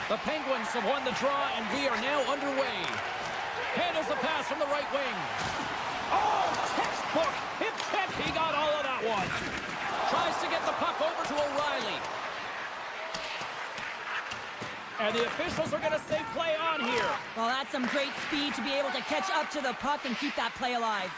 The Penguins have won the draw, and we are now underway. Handles the pass from the right wing. Oh, textbook! Hip check, he got all of that one. Tries to get the puck over to O'Reilly. And the officials are going to say play on here. Well, that's some great speed to be able to catch up to the puck and keep that play alive.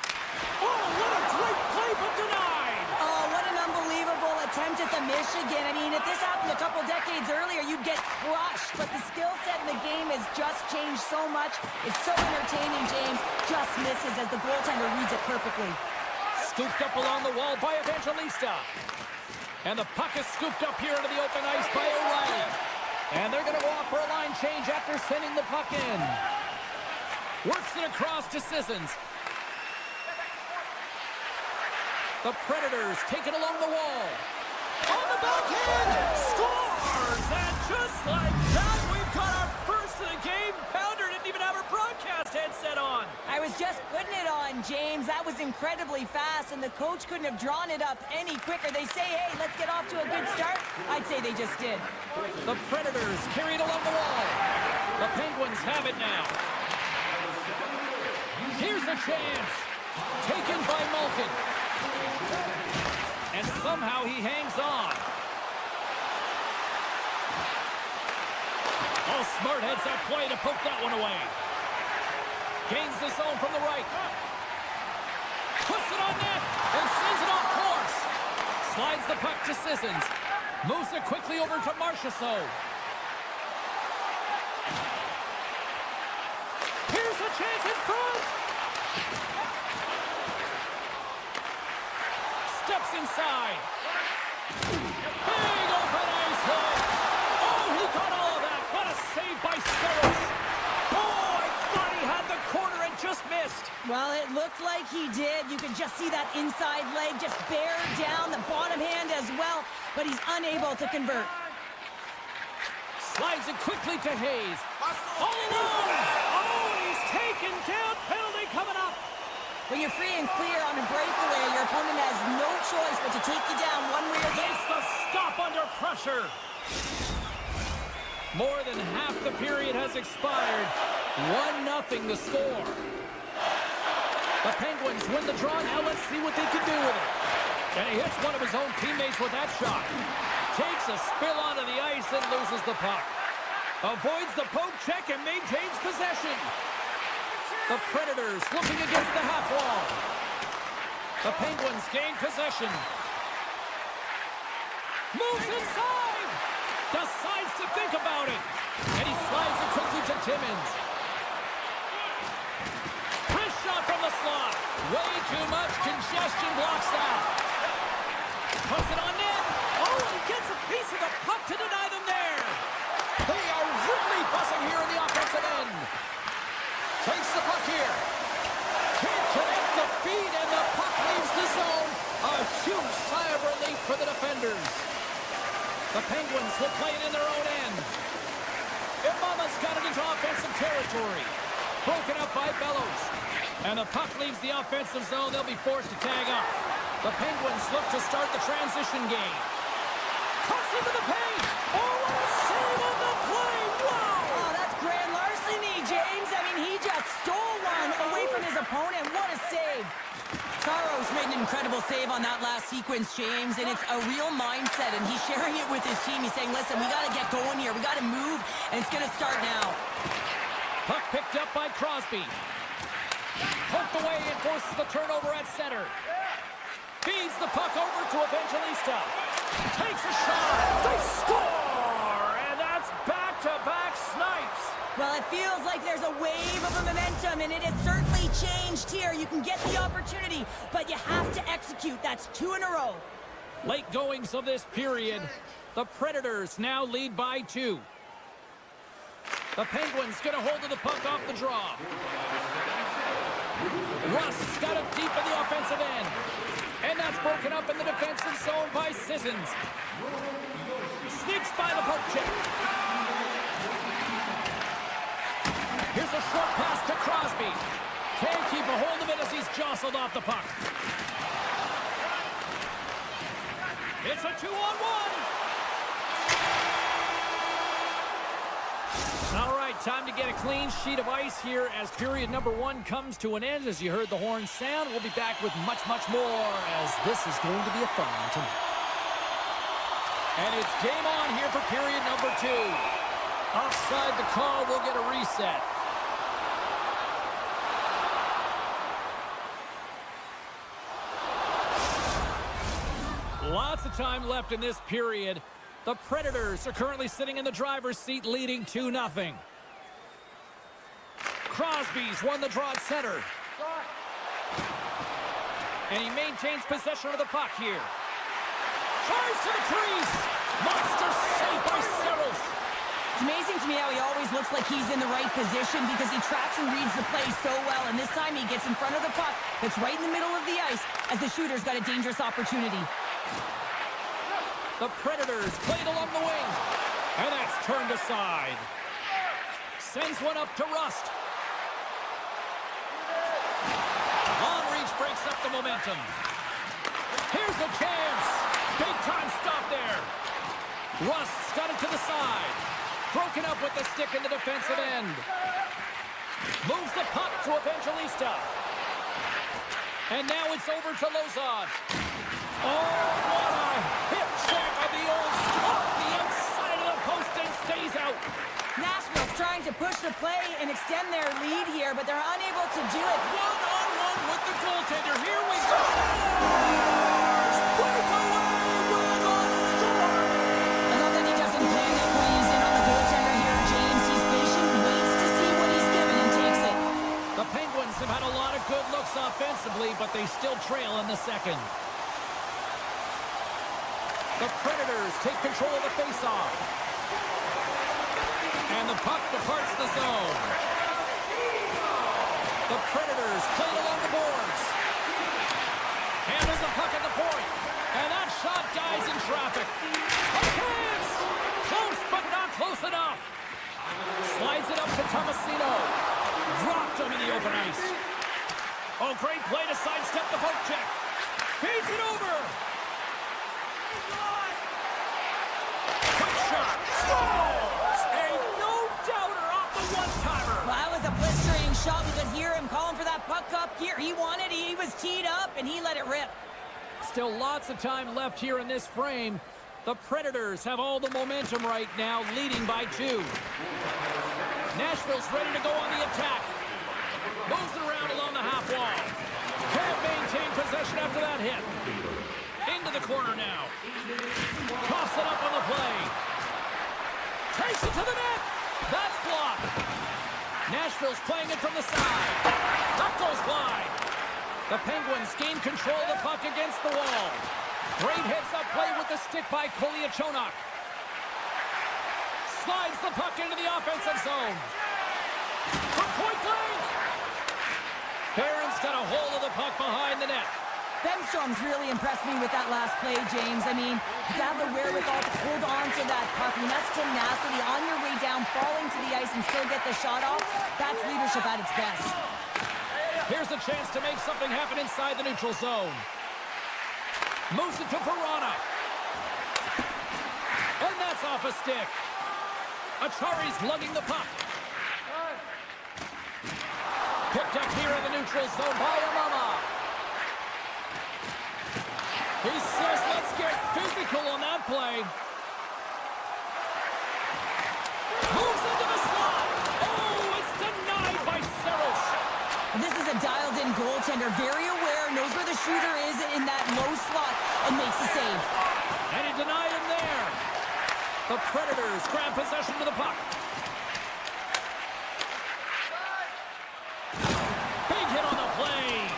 Oh, what a great play, but denied! Oh, what an unbelievable attempt at the Michigan. I mean, if this happened a couple decades earlier, you'd get crushed. But the skill set in the game has just changed so much. It's so entertaining, James. Just misses as the goaltender reads it perfectly. Scooped up along the wall by Evangelista. And the puck is scooped up here into the open ice by O'Reilly. And they're going to go off for a line change after sending the puck in. Works it across to Sissons. The Predators take it along the wall. On the backhand! Scores! And just like that, we've got our first of the game. Pounder didn't even have her broadcast headset on. I was just putting it on, James. That was incredibly fast, and the coach couldn't have drawn it up any quicker. They say, hey, let's get off to a good start. I'd say they just did. The Predators carry it along the wall. The Penguins have it now. Here's a chance. Taken by Malkin. And somehow he hangs on. Oh, smart heads that play to poke that one away. Gains the zone from the right. Puts it on net and sends it off course. Slides the puck to Sissons. Moves it quickly over to Marchessault. Here's a chance in front. Steps inside. Big open ice hit. Oh, he got all of that. What a save by Saros. Oh, I thought he had the corner and just missed. Well, it looked like he did. You could just see that inside leg just bear down, the bottom hand as well, but he's unable to convert. Slides it quickly to Hayes. All alone. Oh, he's taken down. Penalty coming up. When you're free and clear on a breakaway, your opponent has no choice but to take you down one way or the other. It's the stop under pressure. More than half the period has expired. 1-0 the score. The Penguins win the draw. Now let's see what they can do with it. And he hits one of his own teammates with that shot. Takes a spill onto the ice and loses the puck. Avoids the poke check and maintains possession. The Predators looking against the half wall. The Penguins gain possession. Moves inside. Decides to think about it. And he slides it quickly to Timmins. Wrist shot from the slot. Way too much congestion blocks that. Puts it on net. Oh, he gets a piece of the puck to deny them there. They are really buzzing here in the offensive end. Takes the puck here. Can't connect the feed, and the puck leaves the zone. A huge sigh of relief for the defenders. The Penguins will play it in their own end. Imama's got it into offensive territory. Broken up by Bellows. And the puck leaves the offensive zone. They'll be forced to tag up. The Penguins look to start the transition game. Cuts into the paint. Oh, what a save on the play. Wow! Oh, that's grand larceny, James. I mean, he just stole one away from his opponent. What a save. Saros made an incredible save on that last sequence, James, and it's a real mindset, and he's sharing it with his team. He's saying, listen, we got to get going here. We got to move, and it's going to start now. Puck picked up by Crosby. Poked away and forces the turnover at center. Feeds the puck over to Evangelista. Takes a shot. They score! And that's back-to-back snipes. Well, it feels like there's a wave of momentum, and it has certainly changed here. You can get the opportunity, but you have to execute. That's 2 in a row. Late goings of this period. The Predators now lead by 2. The Penguins get a hold of the puck off the draw. Russ got it deep in the offensive end. And that's broken up in the defensive zone by Sissons. Sneaks by the poke check. Here's a short pass to Crosby. Can't keep a hold of it as he's jostled off the puck. It's a 2-on-1. Time to get a clean sheet of ice here as period number 1 comes to an end. As you heard the horn sound, we'll be back with much, much more as this is going to be a fun one tonight. And it's game on here for period number 2. Offside the call, we'll get a reset. Lots of time left in this period. The Predators are currently sitting in the driver's seat, leading 2-0. Crosby's won the draw at center. And he maintains possession of the puck here. Tries to the crease. Monster save by Searles. It's amazing to me how he always looks like he's in the right position because he tracks and reads the play so well. And this time he gets in front of the puck that's right in the middle of the ice as the shooter's got a dangerous opportunity. The Predators played along the wing. And that's turned aside. Sends one up to Rust. Long reach breaks up the momentum. Here's a chance. Big time stop there. Rust's got it to the side. Broken up with the stick in the defensive end. Moves the puck to Evangelista. And now it's over to Lozon. Oh, what a hip check of the old off the outside of the post and stays out. Nashville's trying to push the play and extend their lead here, but they're unable to do it. One-on-one with the goaltender. Here we go. Breakaway with a score. I love that he doesn't panic when he's in on the goaltender here, James. He's patient, waits to see what he's given, and takes it. The Penguins have had a lot of good looks offensively, but they still trail in the second. The Predators take control of the faceoff. And the puck departs the zone. The Predators play along the boards. Handles the puck at the point. And that shot dies in traffic. A chance! Close, but not close enough. Slides it up to Tomasino. Dropped him in the open ice. Oh, great play to sidestep the poke check. Feeds it over. Quick shot. Scores! A no-doubter off the one-timer. Well, that was a blistering shot. We could hear him calling for that puck up here. He wanted it. He was teed up, and he let it rip. Still lots of time left here in this frame. The Predators have all the momentum right now, leading by 2. Nashville's ready to go on the attack. Moves it around along the half wall. Can't maintain possession after that hit. Into the corner now. Coughs it up on the play. Takes it to the net. That's blocked. Nashville's playing it from the side. That goes wide. The Penguins gain control of the puck against the wall. Great heads-up play with the stick by Koliachonok. Slides the puck into the offensive zone. From point blank. Barron's got a hold of the puck behind the net. Bemstrom's really impressed me with that last play, James. I mean, you have the wherewithal to hold on to that puck. I mean, that's tenacity on your way down, falling to the ice and still get the shot off. That's leadership at its best. Here's a chance to make something happen inside the neutral zone. Moves it to Verona. And that's off a stick. Achari's lugging the puck. Picked up here in the neutral zone by Amama. He says, let's get physical on that play. Moves into the slot. Oh, it's denied by Searles. This is a dialed-in goaltender, very aware, knows where the shooter is in that low slot, and makes the save. And he denied him there. The Predators grab possession of the puck. Big hit on the play.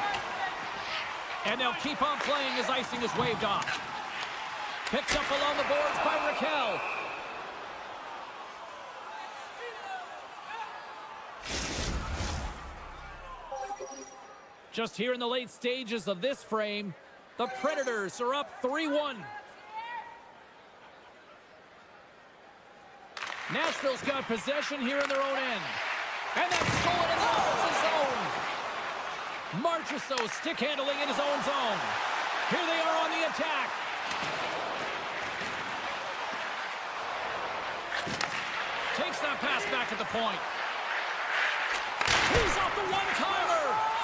And they'll keep on playing as icing is waved off. Picked up along the boards by Raquel. Just here in the late stages of this frame, the Predators are up 3-1. Nashville's got possession here in their own end. And that's stolen in the offensive zone. Marchessault stick handling in his own zone. Here they are on the attack. Takes that pass back at the point.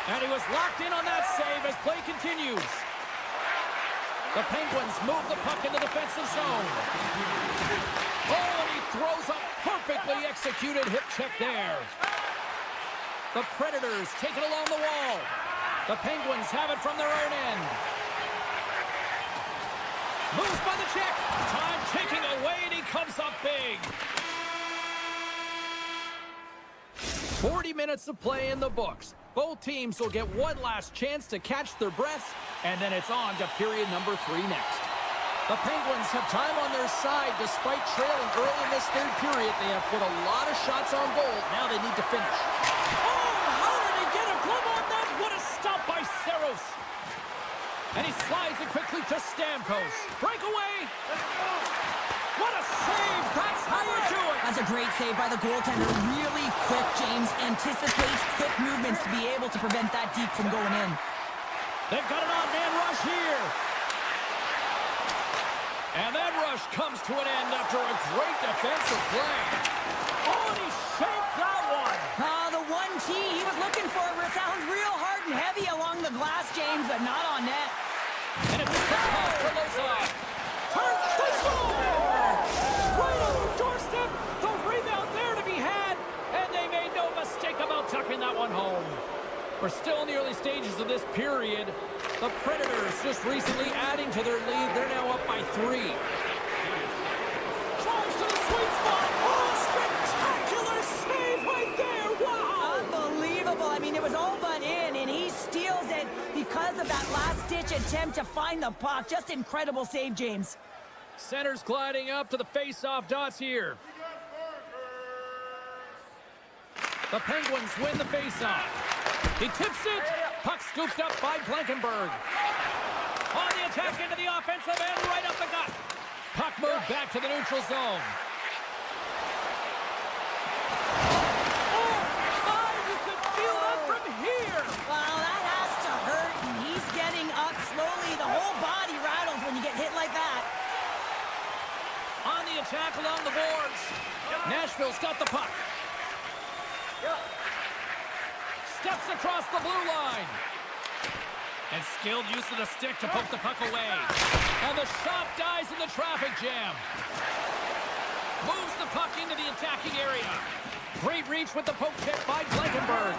And he was locked in on that save as play continues. The Penguins move the puck in the defensive zone. Oh, and he throws a perfectly executed hip check there. The Predators take it along the wall. The Penguins have it from their own end. Moves by the check. Time ticking away, and he comes up big. 40 minutes of play in the books. Both teams will get one last chance to catch their breaths, and then it's on to period number 3 next. The Penguins have time on their side despite trailing early in this third period. They have put a lot of shots on goal. Now they need to finish. Oh, how did he get a glove on that? What a stop by Saros. And he slides it quickly to Stamkos. Breakaway. What a save. That's how you do it. That's a great save by the goaltender. Really quick, James. Anticipates quick movements to be able to prevent that deep from going in. They've got an on-man rush here. And that rush comes to an end after a great defensive play. Oh, and he shaped that one. The 1T he was looking for resounds real hard and heavy along the glass, James, but not on net. And it's a quick pass for Lozon. Turns, they score! Right on the doorstep. The rebound there to be had. And they made no mistake about tucking that one home. We're still in the early stages of this period. The Predators just recently adding to their lead. They're now up by 3. Drives to the sweet spot. Oh, spectacular save right there. Wow. Unbelievable. I mean, it was all but in, and he steals it because of that last-ditch attempt to find the puck. Just incredible save, James. Center's gliding up to the face-off dots here. The Penguins win the face-off. He tips it. Puck scooped up by Blankenberg. On the attack into the offensive end, right up the gut. Puck moved back to the neutral zone. Oh, my, you could feel that from here. Well, that has to hurt, and he's getting up slowly. The whole body rattles when you get hit like that. On the attack along the boards. Nashville's got the puck. Steps across the blue line. And skilled use of the stick to poke the puck away. And the shot dies in the traffic jam. Moves the puck into the attacking area. Great reach with the poke check by Blankenberg.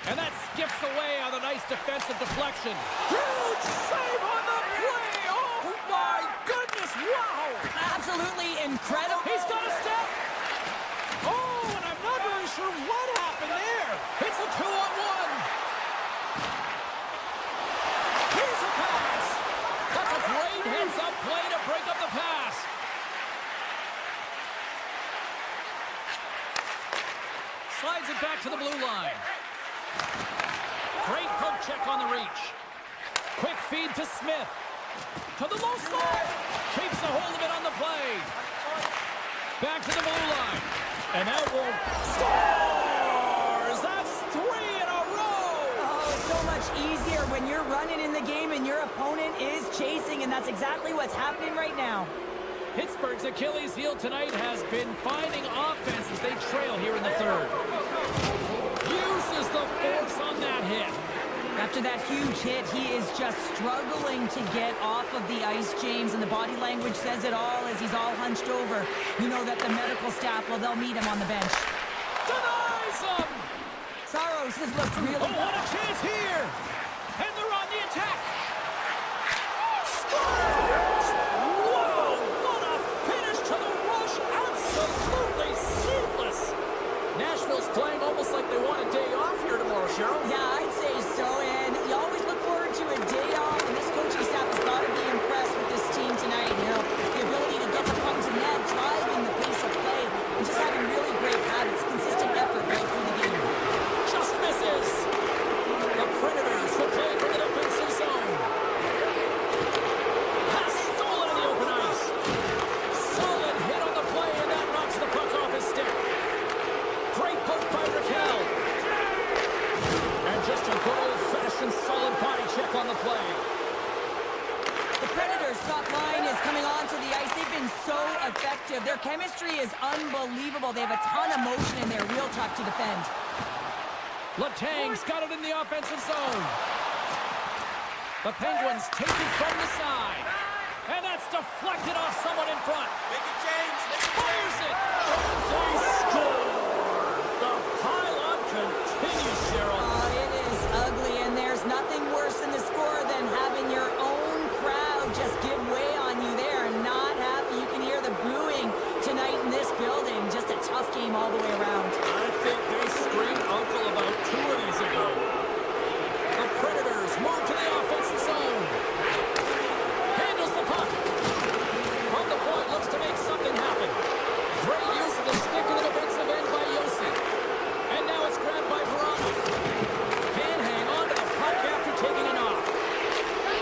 And that skips away on a nice defensive deflection. Huge save on the play. Oh my goodness, wow. Absolutely incredible. He's got a step. Oh, and I'm not really sure what happened there. It's a 2-on-1. Here's a pass. That's a great heads-up play to break up the pass. Slides it back to the blue line. Great poke check on the reach. Quick feed to Smith. To the low slide. Keeps a hold of it on the play. Back to the blue line. And that will scores! That's 3 in a row! Oh, it's so much easier when you're running in the game and your opponent is chasing, and that's exactly what's happening right now. Pittsburgh's Achilles heel tonight has been finding offense as they trail here in the third. Uses the force on that hit. After that huge hit, he is just struggling to get off of the ice, James, and the body language says it all as he's all hunched over. You know that the medical staff, well, they'll meet him on the bench. Denies him! Saros has looked really good. What a chance here! And they're on the attack! Scores! Wow! What a finish to the rush! Absolutely seamless! Nashville's playing almost like they want a day off here tomorrow, Cheryl. Yeah, I'd say so, and you always look forward to a day off, and this coaching staff has got to be impressed with this team tonight. You know, the ability to get the puck to net, driving the pace of play, and just having really great habits, consistent effort right through the game. Just misses! The Predators will play from the defensive zone. Pass stolen in the open ice. Solid hit on the play, and that knocks the puck off his stick. Great poke by Raquel. And just a good old-fashioned solid body check on the play. The Predators' top line is coming onto the ice. They've been so effective. Their chemistry is unbelievable. They have a ton of motion, and they're real tough to defend. Letang's got it in the offensive zone. The Penguins take it from the side. And that's deflected off someone in front. Make it, James. Fires it. They score. The pile-on continues, Cheryl. Oh, it is ugly, and there's nothing worse in the score than having your own crowd just give way on you. They are not happy. You can hear the booing tonight in this building. Just a tough game all the way around. I think they screamed uncle about 2 of these ago. The Predators move to the offensive zone. Handles the puck. From the point, looks to make something happen. Great use of the stick in the defensive end by Yossi. And now it's grabbed by Verano. Can hang on to the puck after taking it off.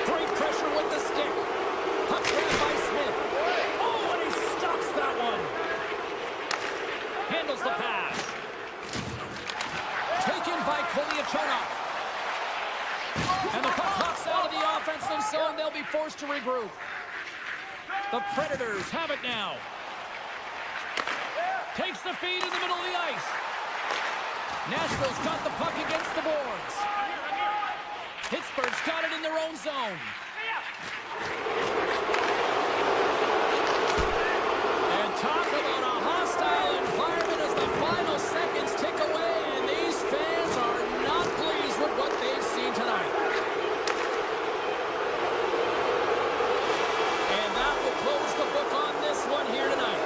Great pressure with the stick. Puck grabbed by Smith. Oh, and he stops that one. Handles the pass. Taken by Kolyachonok. And the puck hops out of the offensive zone. They'll be forced to regroup. The Predators have it now. Takes the feed in the middle of the ice. Nashville's got the puck against the boards. Pittsburgh's got it in their own zone. And talk about a hostile environment as the final seconds tick away, and these fans are not pleased with what they've seen tonight. And that will close the book on this one here tonight.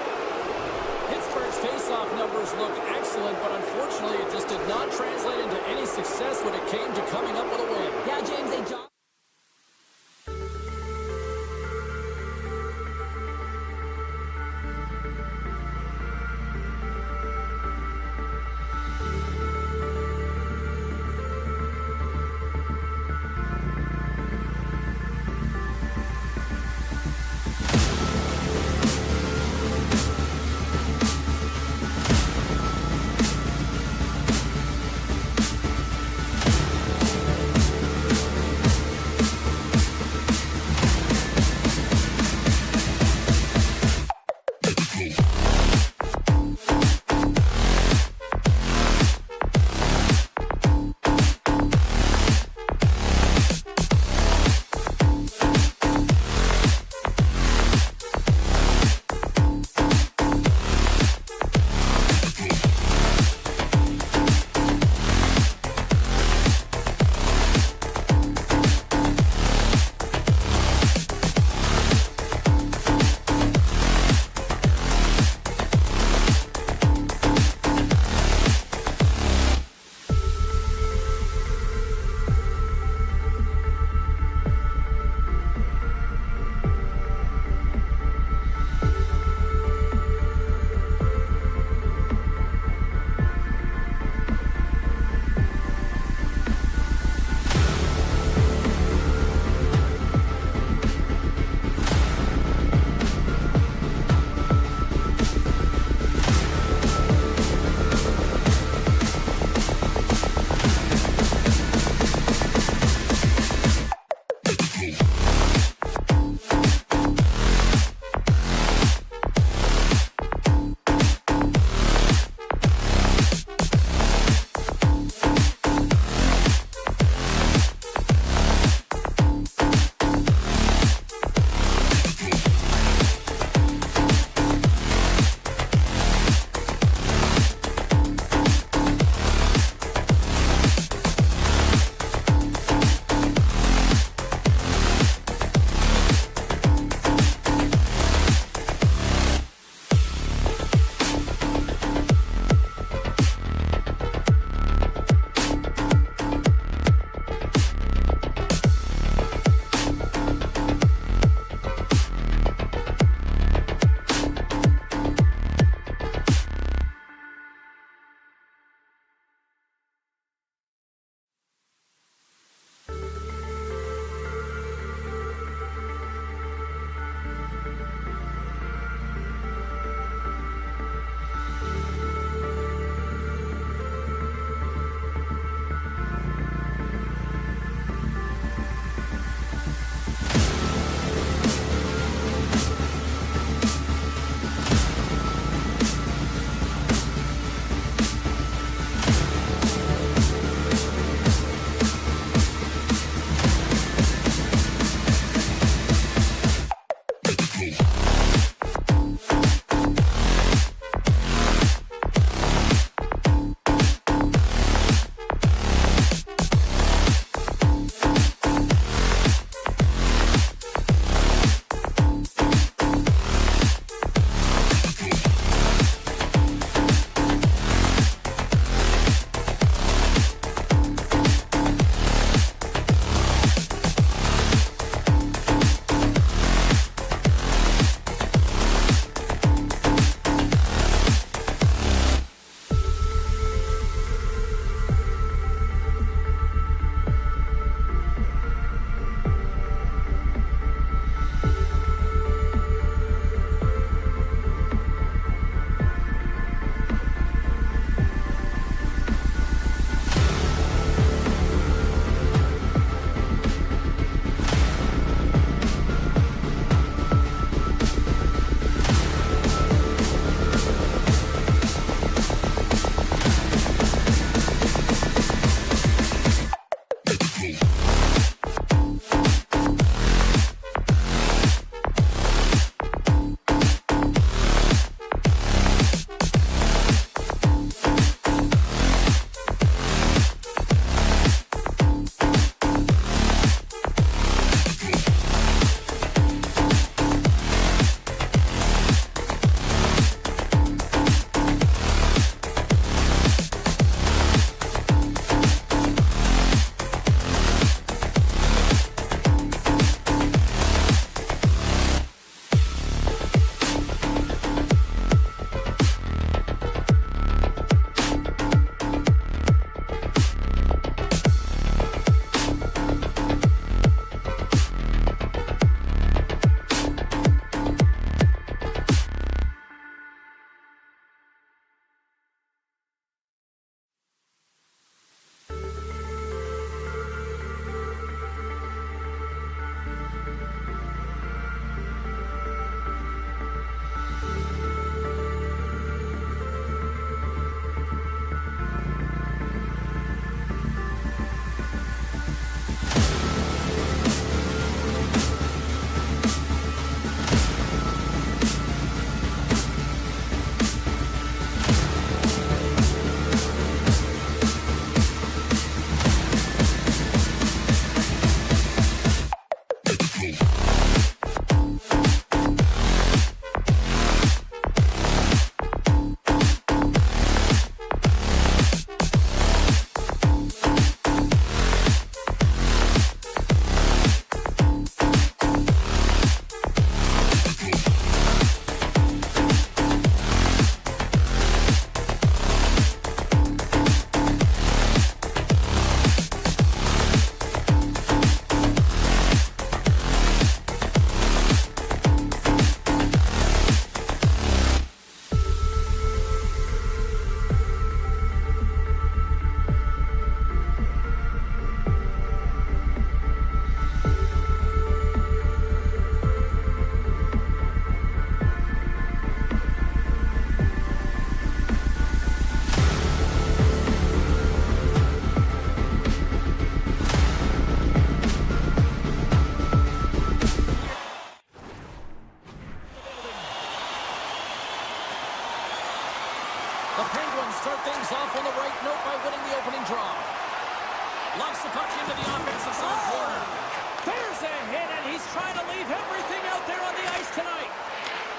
Pittsburgh's face-off numbers look excellent, but unfortunately it just did not translate into any success when it came to coming up with a win. Yeah, James, they jump.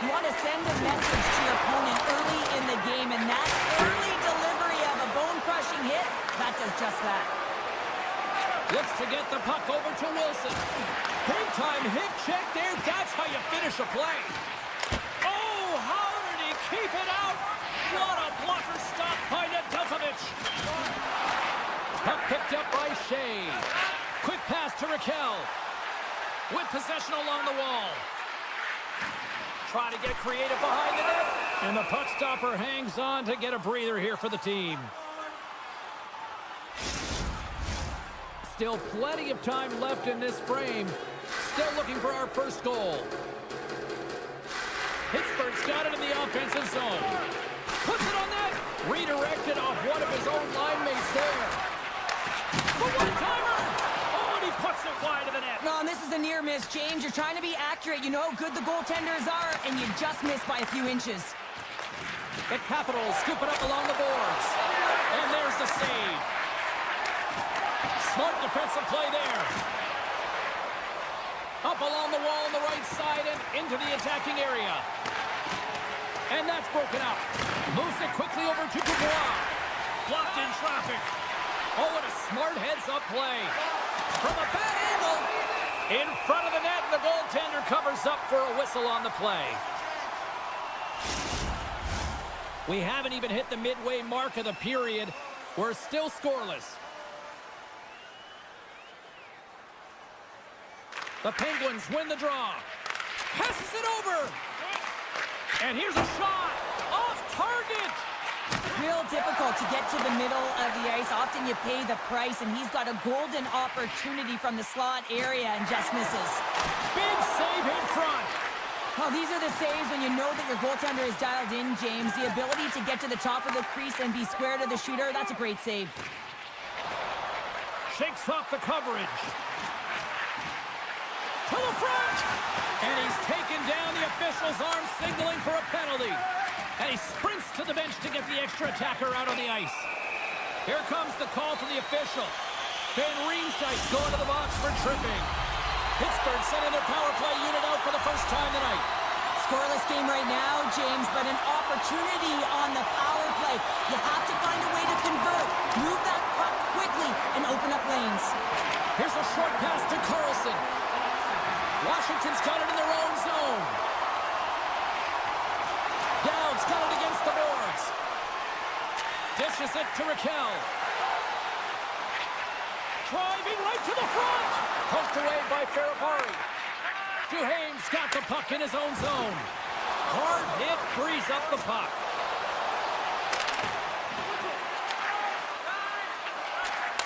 You want to send a message to your opponent early in the game, and that early delivery of a bone-crushing hit, that does just that. Looks to get the puck over to Wilson. Big-time hip check there. That's how you finish a play. Oh, how did he keep it out? What a blocker stop by Nedeljkovic. Puck picked up by Shea. Quick pass to Raquel. With possession along the wall. Try to get creative behind the net. And the puck stopper hangs on to get a breather here for the team. Still plenty of time left in this frame. Still looking for our first goal. Pittsburgh's got it in the offensive zone. Puts it on net. Redirected off one of his own line mates there. The one-timer. Oh, and he puts it wide of the net. No, and this is a near miss, James. You're trying to be accurate. You know how good the goaltenders are, and you just missed by a few inches. The Capitals scoop it up along the boards. And there's the save. Smart defensive play there. Up along the wall on the right side and into the attacking area. And that's broken out. Moves it quickly over to Dubois. Blocked in traffic. Oh, what a smart heads-up play. From a bad angle. In front of the net, the goaltender covers up for a whistle on the play. We haven't even hit the midway mark of the period. We're still scoreless. The Penguins win the draw. Passes it over. And here's a shot. Off target. Real difficult to get to the middle of the ice. Often you pay the price, and he's got a golden opportunity from the slot area and just misses. Big save in front. Well, these are the saves when you know that your goaltender is dialed in, James. The ability to get to the top of the crease and be square to the shooter, that's a great save. Shakes off the coverage. To the front. And he's taken down. The official's arm signaling for a penalty. And he sprints to the bench to get the extra attacker out on the ice. Here comes the call to the official. Van Riemsdyk going to the box for tripping. Pittsburgh sending their power play unit out for the first time tonight. Scoreless game right now, James, but an opportunity on the power play. You have to find a way to convert. Move that puck quickly and open up lanes. Here's a short pass to Carlson. Washington's got it in their own zone. Dowd's got it against the boards. Dishes it to Raquel. Driving right to the front. Poked away by Ferravari. Duhaime's got the puck in his own zone. Hard hit frees up the puck.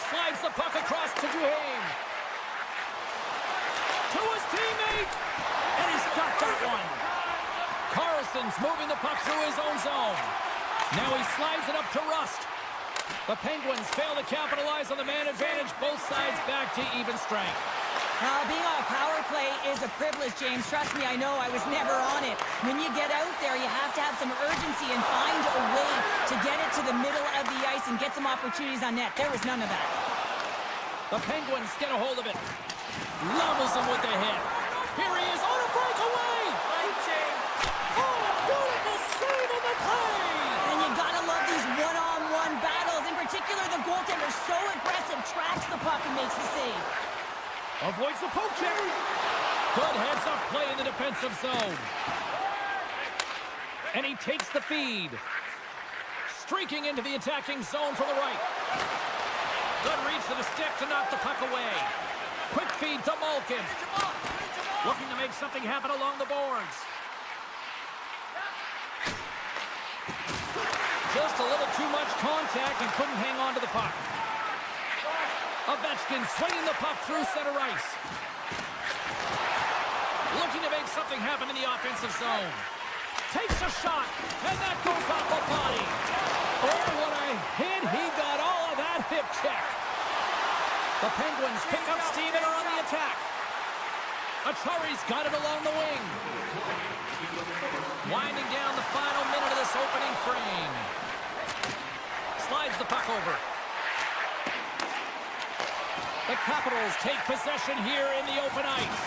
Slides the puck across to Duhaime. To his teammate. And he's got that one. Carlson's moving the puck through his own zone. Now he slides it up to Rust. The Penguins fail to capitalize on the man advantage. Both sides back to even strength. Being on a power play is a privilege, James. Trust me, I know. I was never on it. When you get out there, you have to have some urgency and find a way to get it to the middle of the ice and get some opportunities on net. There was none of that. The Penguins get a hold of it. Levels him with the hit. Here he is on a breakaway. Oh, beautiful save on the play. And you gotta love these one-on-one battles. In particular, the goaltender so aggressive, tracks the puck and makes the save. Avoids the poke check. Good heads-up play in the defensive zone. And he takes the feed. Streaking into the attacking zone from the right. Good reach to the stick to knock the puck away. Quick feed to Malkin. Looking to make something happen along the boards. Just a little too much contact and couldn't hang on to the puck. Ovechkin swinging the puck through center ice. Looking to make something happen in the offensive zone. Takes a shot, and that goes off the body. Oh, what a hit. He got all of that hip check. The Penguins pick up steam and are on the attack. Achari's got it along the wing. Winding down the final minute of this opening frame. Slides the puck over. The Capitals take possession here in the open ice.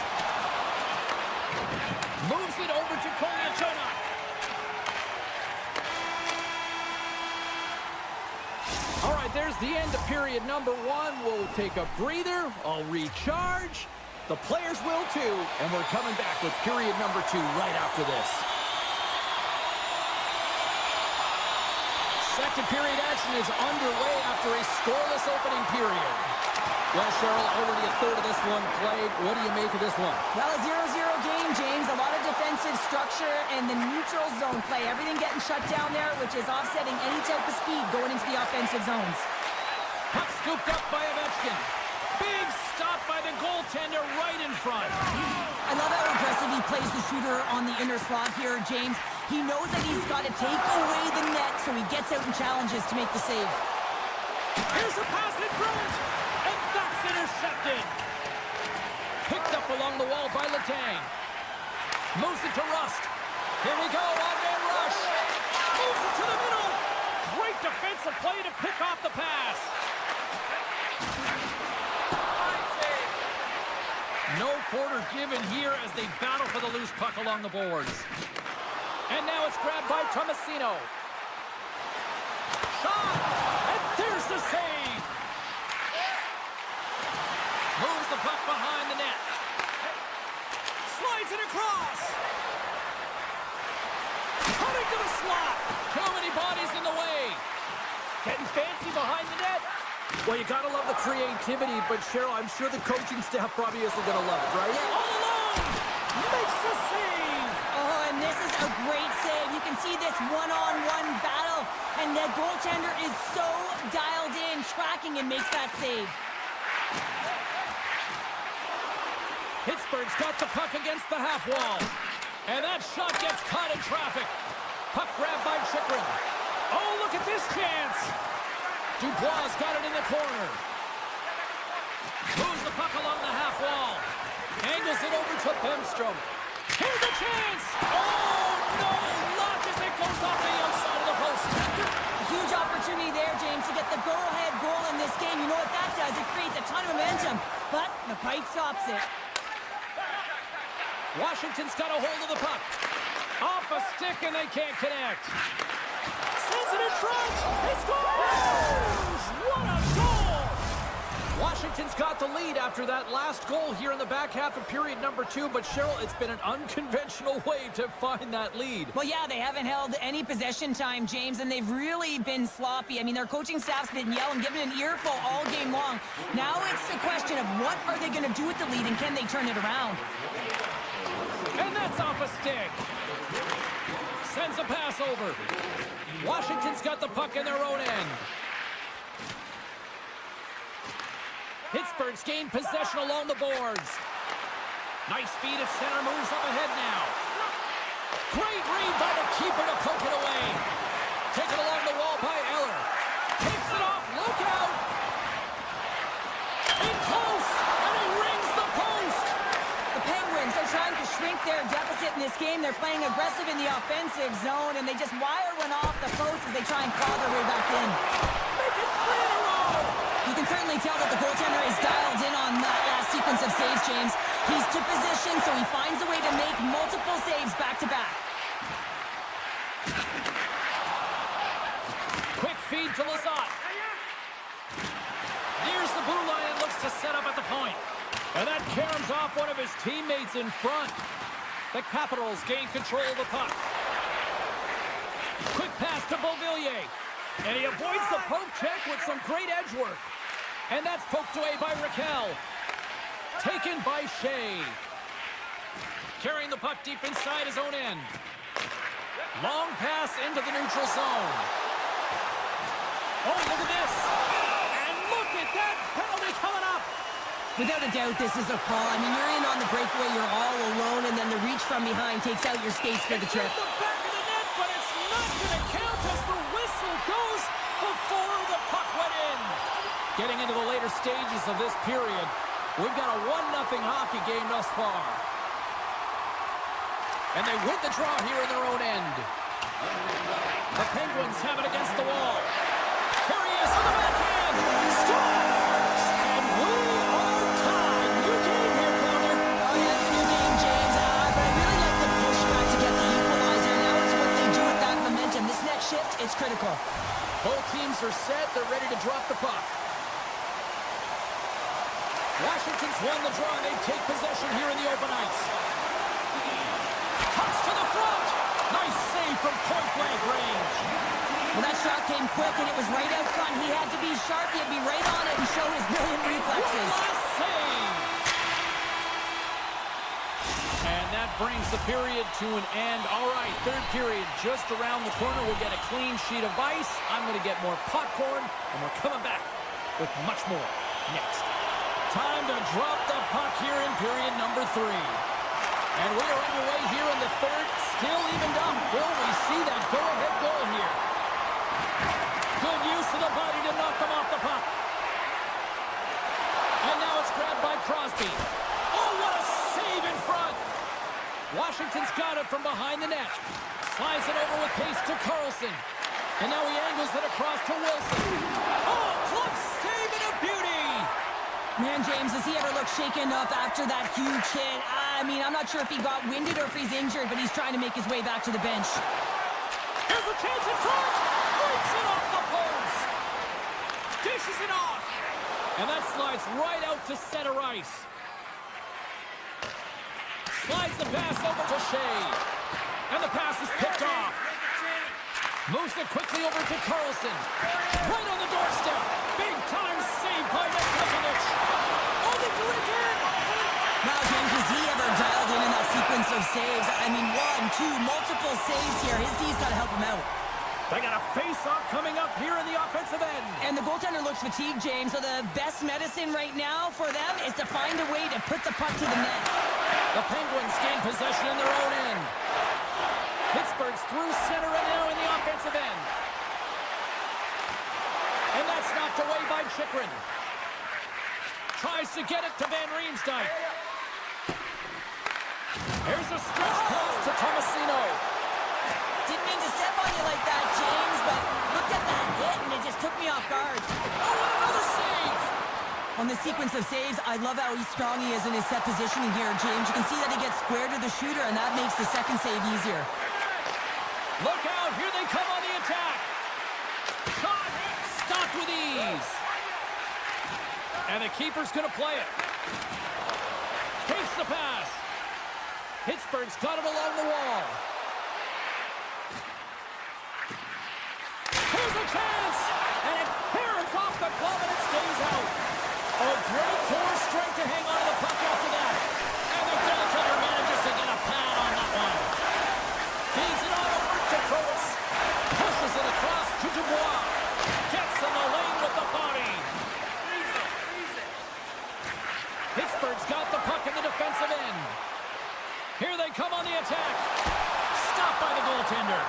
Moves it over to Koliachona. All right, there's the end of period number 1. We'll take a breather. I'll recharge. The players will too. And we're coming back with period number 2 right after this. Second period action is underway after a scoreless opening period. Well, Cheryl, already a third of this one played. What do you make of this one? Well, a 0-0 game, James. A lot of defensive structure and the neutral zone play. Everything getting shut down there, which is offsetting any type of speed going into the offensive zones. Puck scooped up by Ovechkin. Big stop by the goaltender right in front. I love how aggressive he plays the shooter on the inner slot here, James. He knows that he's got to take away the net, so he gets out and challenges to make the save. Here's a pass in front, and that's intercepted. Picked up along the wall by Letang. Moves it to Rust. Here we go, one-man rush. Moves it to the middle. Great defensive play to pick off the pass. No quarter given here as they battle for the loose puck along the boards. And now it's grabbed by Tomasino. Shot! And there's the save! Moves the puck behind the net. Slides it across! Cutting to the slot! Too many bodies in the way! Getting fancy behind the net. Well, you gotta love the creativity, but Cheryl, I'm sure the coaching staff probably isn't gonna love it, right? Yeah. All alone! Makes the save! Oh, and this is a great save. You can see this one-on-one battle, and the goaltender is so dialed in, tracking, and makes that save. Pittsburgh's got the puck against the half wall. And that shot gets caught in traffic. Puck grabbed by Chychrun. Oh, look at this chance! Dubois got it in the corner. Moves the puck along the half wall. Angles it over to Bemstrom. Here's a chance! Oh, no! Launches it, goes off the outside of the post. A huge opportunity there, James, to get the go-ahead goal in this game. You know what that does? It creates a ton of momentum, but the pipe stops it. Washington's got a hold of the puck. Off a stick, and they can't connect. Sends it in front. He scores! What a goal! Washington's got the lead after that last goal here in the back half of period number 2. But, Cheryl, it's been an unconventional way to find that lead. Well, yeah, they haven't held any possession time, James, and they've really been sloppy. I mean, their coaching staff's been yelling, giving an earful all game long. Now it's a question of what are they going to do with the lead, and can they turn it around? And that's off a stick. Sends a pass over. Washington's got the puck in their own end. Pittsburgh's gained possession along the boards. Nice feed at center, moves up ahead now. Great read by the keeper to poke it away. Taken along the wall by Eller. Takes it off, look out! In close, and he rings the post! The Penguins are trying to shrink their deficit in this game. They're playing aggressive in the offensive zone, and they just wire one off the post as they try and claw their way back in. Make it 3 in a row! You can certainly tell that the goaltender is dialed in on that last sequence of saves, James. He's to position, so he finds a way to make multiple saves back-to-back. Quick feed to Lizotte. Nears the blue line and looks to set up at the point. And that caroms off one of his teammates in front. The Capitals gain control of the puck. Quick pass to Beauvillier. And he avoids the poke check with some great edge work. And that's poked away by Raquel. Taken by Shea. Carrying the puck deep inside his own end. Long pass into the neutral zone. Oh, look at this. And look at that penalty coming up. Without a doubt, this is a call. I mean, you're in on the breakaway, you're all alone, and then the reach from behind takes out your skates for the trip. It's in the back of the net, but it's not going to count as the whistle goes before the puck went in. Getting into the later stages of this period, we've got a 1-0 hockey game thus far. And they win the draw here in their own end. The Penguins have it against the wall. Here he is on the backhand. Scores! And we are tied. New game here, Pounder. Oh, yeah, it's a new game, James. But I really like the Both teams are set. They're ready to drop the puck. Washington's won the draw. They take possession here in the open ice. Cuts to the front. Nice save from point-blank range. Well, that shot came quick, and it was right out front. He had to be sharp. He had to be right on it and show his brilliant reflexes. Last save. And that brings the period to an end. All right, third period just around the corner. We'll get a clean sheet of ice. I'm going to get more popcorn, and we're coming back with much more next. Time to drop the puck here in period number 3. And we are underway here in the third. Still evened up. Will we see that go-ahead goal here? Good use of the body to knock them off the puck. And now it's grabbed by Crosby. Oh, what a save in front. Washington's got it from behind the net. Slides it over with pace to Carlson. And now he angles it across to Wilson. Oh, close save and a beauty. Man, James, does he ever look shaken up after that huge hit? I mean, I'm not sure if he got winded or if he's injured, but he's trying to make his way back to the bench. Here's a chance in front. Breaks it off the post. Dishes it off. And that slides right out to center ice. Slides the pass over to Shea. And the pass is picked off. Moves it quickly over to Carlson. Right on the doorstep. Big time save by Nedeljkovic. Oh, they do it again. Wow, James, was he ever dialed in that sequence of saves? I mean, 1, 2, multiple saves here. His D's got to help him out. They got a face-off coming up here in the offensive end. And the goaltender looks fatigued, James, so the best medicine right now for them is to find a way to put the puck to the net. The Penguins gain possession in their own end. Pittsburgh's through center and now in the offensive end. And that's knocked away by Chychrun. Tries to get it to Van Riemsdyk. Here's a stretch pass to Tomasino. Didn't mean to step on you like that, James, but looked at that hit and it just took me off guard. Oh, and another save! On the sequence of saves, I love how strong he is in his set positioning here, James. You can see that he gets square to the shooter, and that makes the second save easier. Look out, here they come on the attack. Shot, stopped with ease. And the keeper's gonna play it. Takes the pass. Pittsburgh's got it along the wall. Here's a chance! And it parents off the glove and it stays out. A great core strength to hang on to the puck after that. And the goaltender manages to get a pad on that one. Feeds it on over to Kroos. Pushes it across to Dubois. Gets in the lane with the body. Pittsburgh's got the puck in the defensive end. Here they come on the attack. Stopped by the goaltender.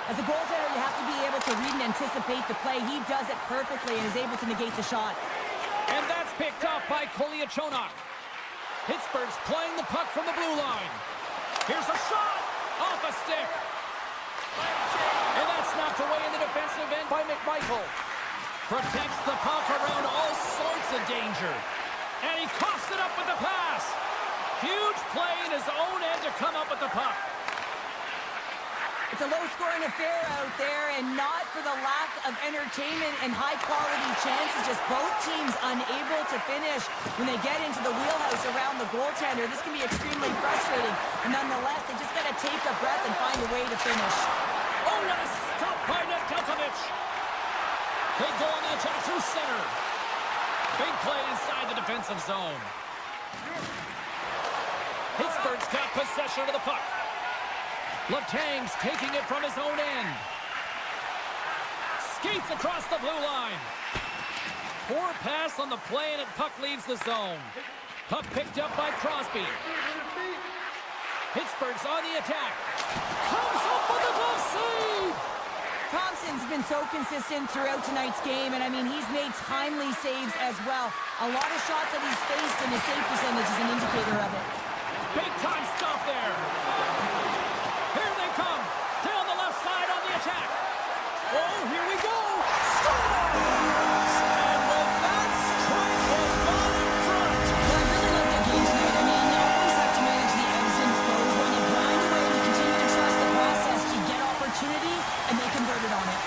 As a goaltender, you have to be able to read and anticipate the play. He does it perfectly and is able to negate the shot. And that's picked up by Kolyachonok. Pittsburgh's playing the puck from the blue line. Here's a shot off a stick. And that's knocked away in the defensive end by McMichael. Protects the puck around all sorts of danger. And he coughs it up with the pass. Huge play in his own end to come up with the puck. It's a low-scoring affair out there, and not for the lack of entertainment and high-quality chances. Just both teams unable to finish when they get into the wheelhouse around the goaltender. This can be extremely frustrating, and nonetheless, they just got to take a breath and find a way to finish. Oh, what a stop by Nedeljkovic. They go on the attack through center. Big play inside the defensive zone. Pittsburgh's got possession of the puck. Letang's taking it from his own end. Skates across the blue line. Poor pass on the play, and puck leaves the zone. Puck picked up by Crosby. Pittsburgh's on the attack. Comes up with a glove save. Thompson's been so consistent throughout tonight's game, and I mean, he's made timely saves as well. A lot of shots that he's faced, and his save percentage is an indicator of it. Big time stop there. Here they come. Down the left side on the attack. Oh, here we go. Scores! And with that strike, they've gone in front. Well, I really like their game tonight. I mean, you always have to manage the ebbs and flows. When you grind away and you continue to trust the process, you get opportunity, and they converted on it.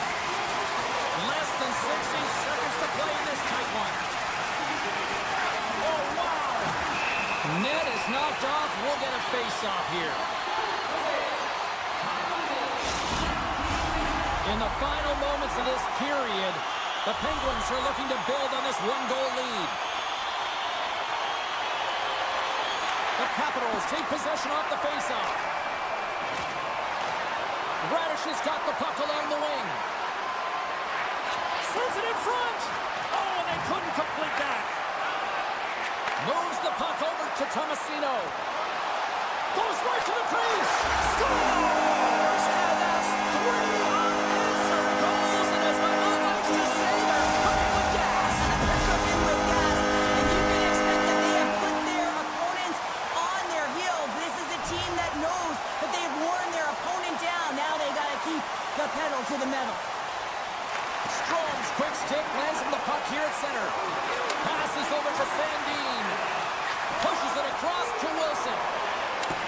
knocked off. We'll get a face-off here. In the final moments of this period, the Penguins are looking to build on this one-goal lead. The Capitals take possession off the face-off. Radish has got the puck along the wing. Sends it in front. Oh, and they couldn't complete that. Moves the puck over to Tomasino. Goes right to the crease. Scores! And that's 3 unanswered goals. And as my mom likes to say, they're cooking with gas. They're cooking with gas. And you can expect that they have put their opponents on their heels. This is a team that knows that they've worn their opponent down. Now they got to keep the pedal to the metal. Strom's quick stick lands him the puck here at center. Passes over to Sandin. Pushes it across to Wilson.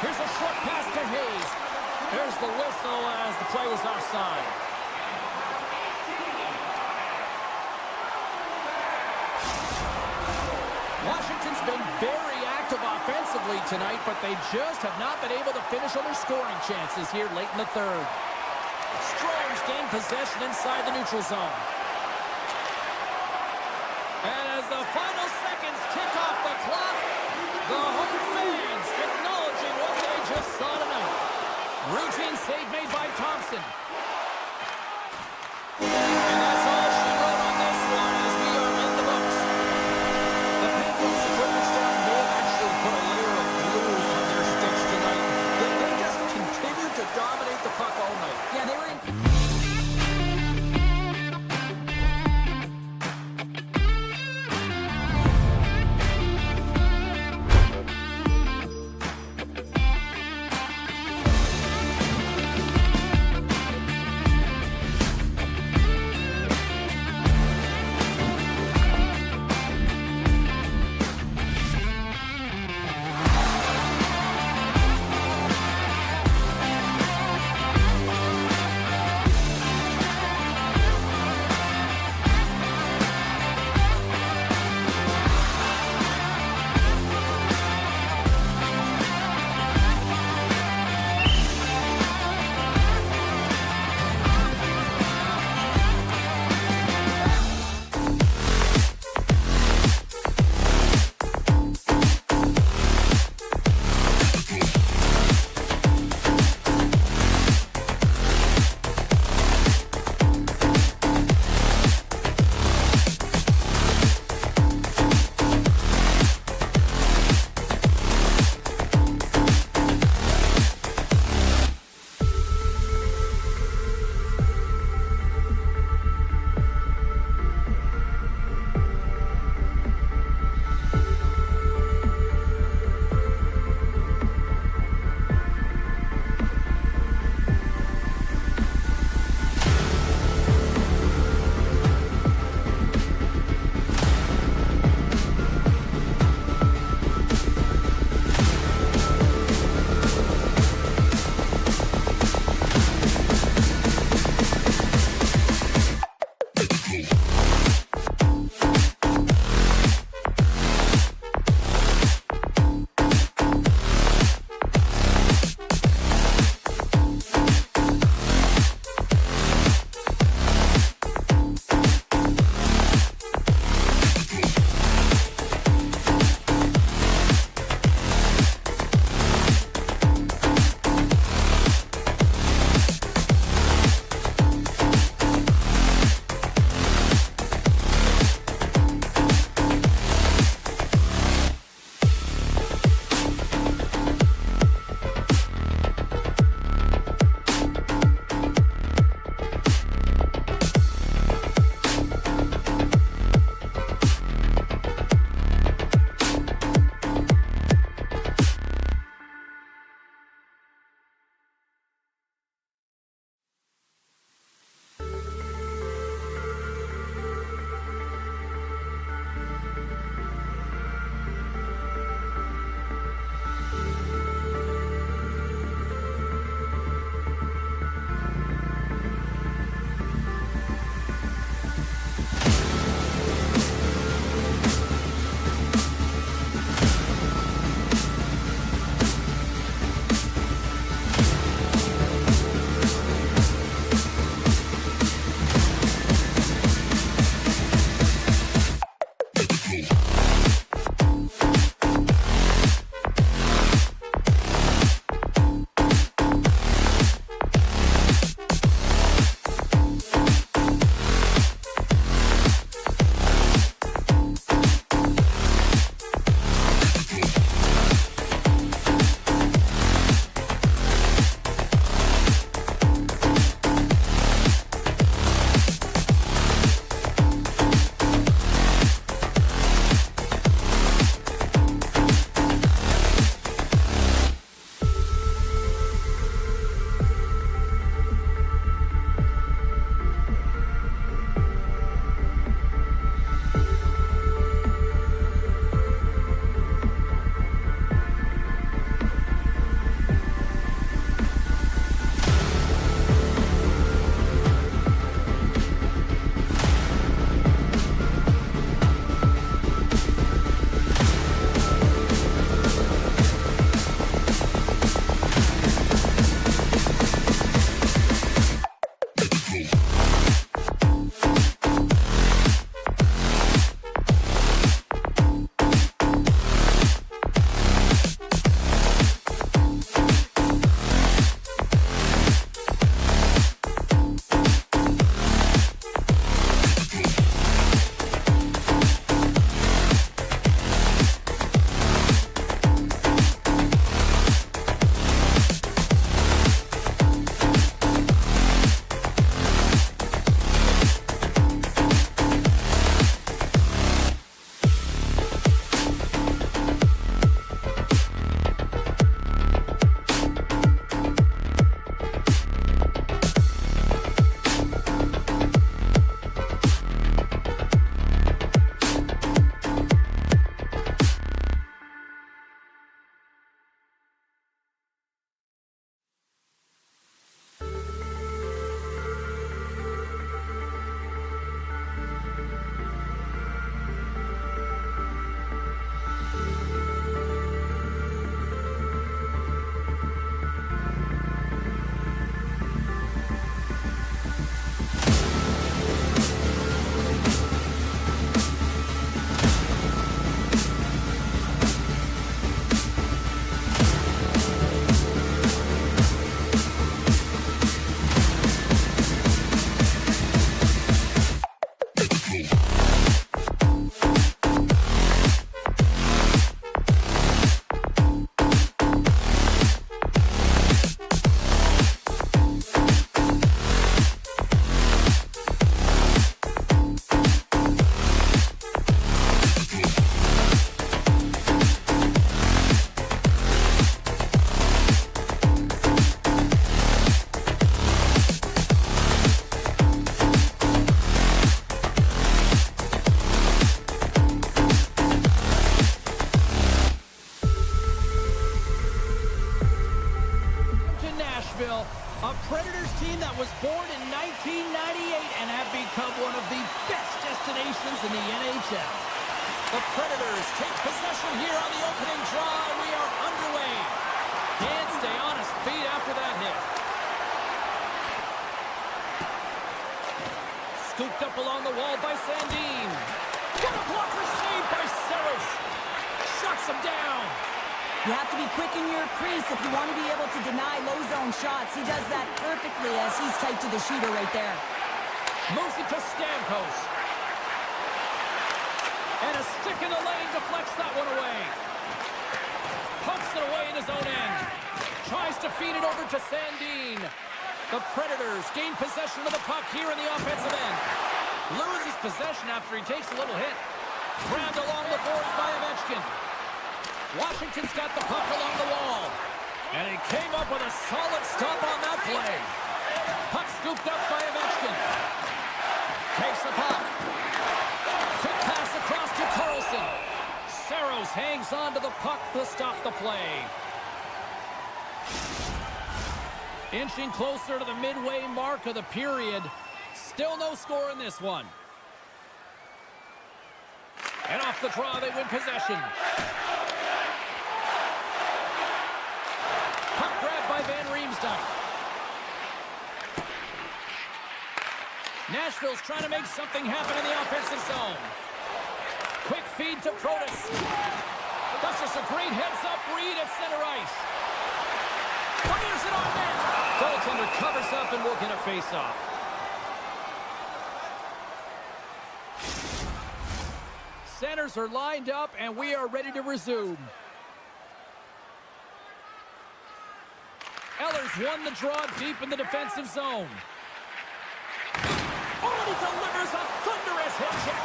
Here's a short pass to Hayes. There's the whistle as the play was offside. Washington's been very active offensively tonight, but they just have not been able to finish on their scoring chances here late in the third. Strom's gained possession inside the neutral zone. And as the final seconds tick off the clock, the home fans acknowledging what they just saw tonight. Routine save made by Thompson. And that's all she wrote on this one as we are in the books. The Penguins equipment staff may have actually put a layer of glue on their sticks tonight. They just continued to dominate the puck all night. Yeah, they were in... in the NHL. The Predators take possession here on the opening draw. We are underway. Can't stay on his feet after that hit. Scooped up along the wall by Sandin. Got a blocker saved by Saros. Shuts him down. You have to be quick in your crease if you want to be able to deny low zone shots. He does that perfectly as he's tight to the shooter right there. Moves it to Stamkos. And a stick in the lane deflects that one away. Pumps it away in his own end. Tries to feed it over to Sandin. The Predators gain possession of the puck here in the offensive end. Loses possession after he takes a little hit. Grabbed along the boards by Ovechkin. Washington's got the puck along the wall. And he came up with a solid stop on that play. Puck scooped up by Ovechkin. Takes the puck. Quick pass across to Carlson. Saros hangs on to the puck to stop the play. Inching closer to the midway mark of the period. Still no score in this one. And off the draw, they win possession. Puck grabbed by Van Riemsdyk. Nashville's trying to make something happen in the offensive zone. Quick feed to Protas. That's just a great heads-up read at center ice. Fires it on net. Goaltender covers up and will get a face-off. Centers are lined up, and we are ready to resume. Eller's won the draw deep in the defensive zone. Oh, he delivers a thunderous hit check.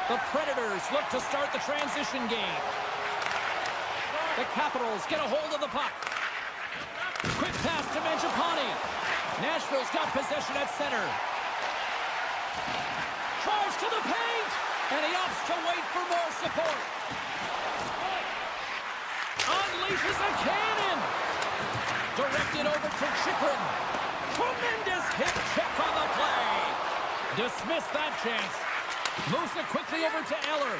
The Predators look to start the transition game. The Capitals get a hold of the puck. Quick pass to Mangiapane. Nashville's got possession at center. Tries to the paint, and he opts to wait for more support. Unleashes a cannon. Directed over to Chychrun. Tremendous hit check on the play. Dismissed that chance. Moves it quickly over to Eller.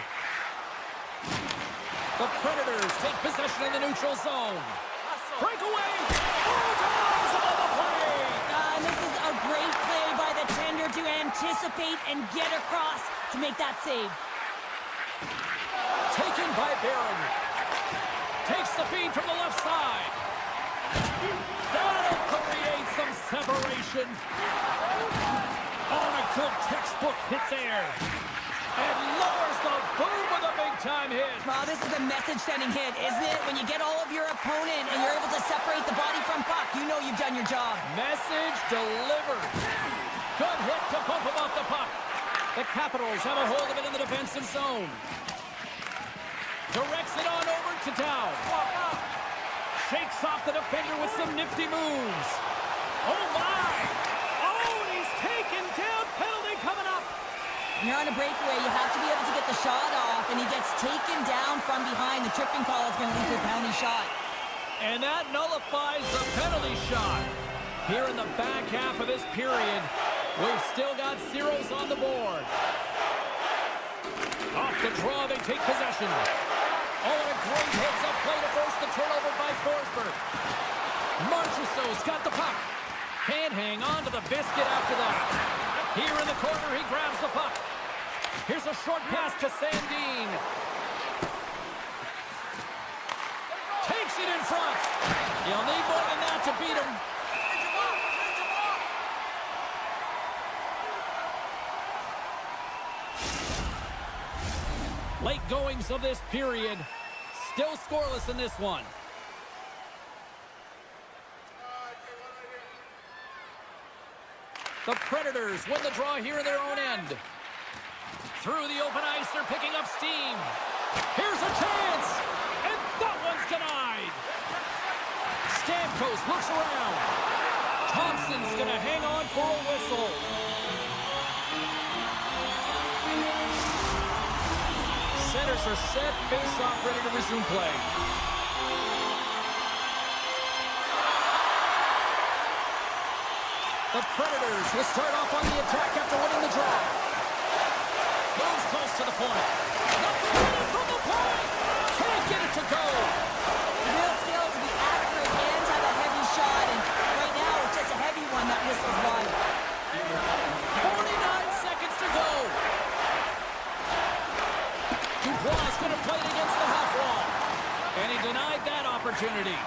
The Predators take possession in the neutral zone. Breakaway. Oh, denies him on the play. And this is a great play by the tender to anticipate and get across to make that save. Taken by Barron. Takes the feed from the left side. That'll create some separation. On a good textbook hit there. And lowers the boom with a big-time hit. Wow, this is a message-sending hit, isn't it? When you get all of your opponent and you're able to separate the body from puck, you know you've done your job. Message delivered. Good hit to bump him off the puck. The Capitals have a hold of it in the defensive zone. Directs it on over to Dow. Shakes off the defender with some nifty moves. Oh, my! Oh, and he's taken down. Penalty coming up. When you're on a breakaway, you have to be able to get the shot off, and he gets taken down from behind. The tripping call is going to lead to a penalty shot. And that nullifies the penalty shot. Here in the back half of this period, we've still got zeros on the board. Off the draw, they take possession. Oh, and a great heads-up play to force the turnover by Forsberg. Marchessault's got the puck. Can't hang on to the biscuit after that. Here in the corner, he grabs the puck. Here's a short pass to Sandin. Takes it in front. You'll need more than that to beat him. Late goings of this period. Still scoreless in this one. The Predators win the draw here in their own end. Through the open ice, they're picking up steam. Here's a chance, and that one's denied. Stamkos looks around. Thompson's going to hang on for a whistle. Centers are set, face-off, ready to resume play. The Predators will start off on the attack after winning the draw. close to the point. The point from the point. Can't get it to go. The real skill to be accurate and have a heavy shot. And right now, it's just a heavy one that whistles wide. 49 seconds to go. Dubois is going to play it against the half wall. And he denied that opportunity.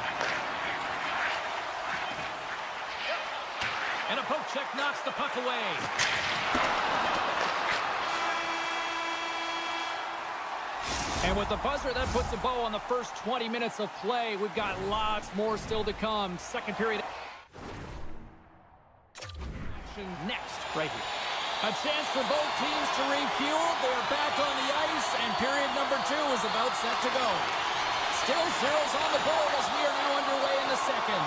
And a poke check knocks the puck away. And with the buzzer, that puts a bow on the first 20 minutes of play. We've got lots more still to come. Second period. Next, right here. A chance for both teams to refuel. They're back on the ice, and period number 2 is about set to go. Still zeros on the board as we are now underway in the second.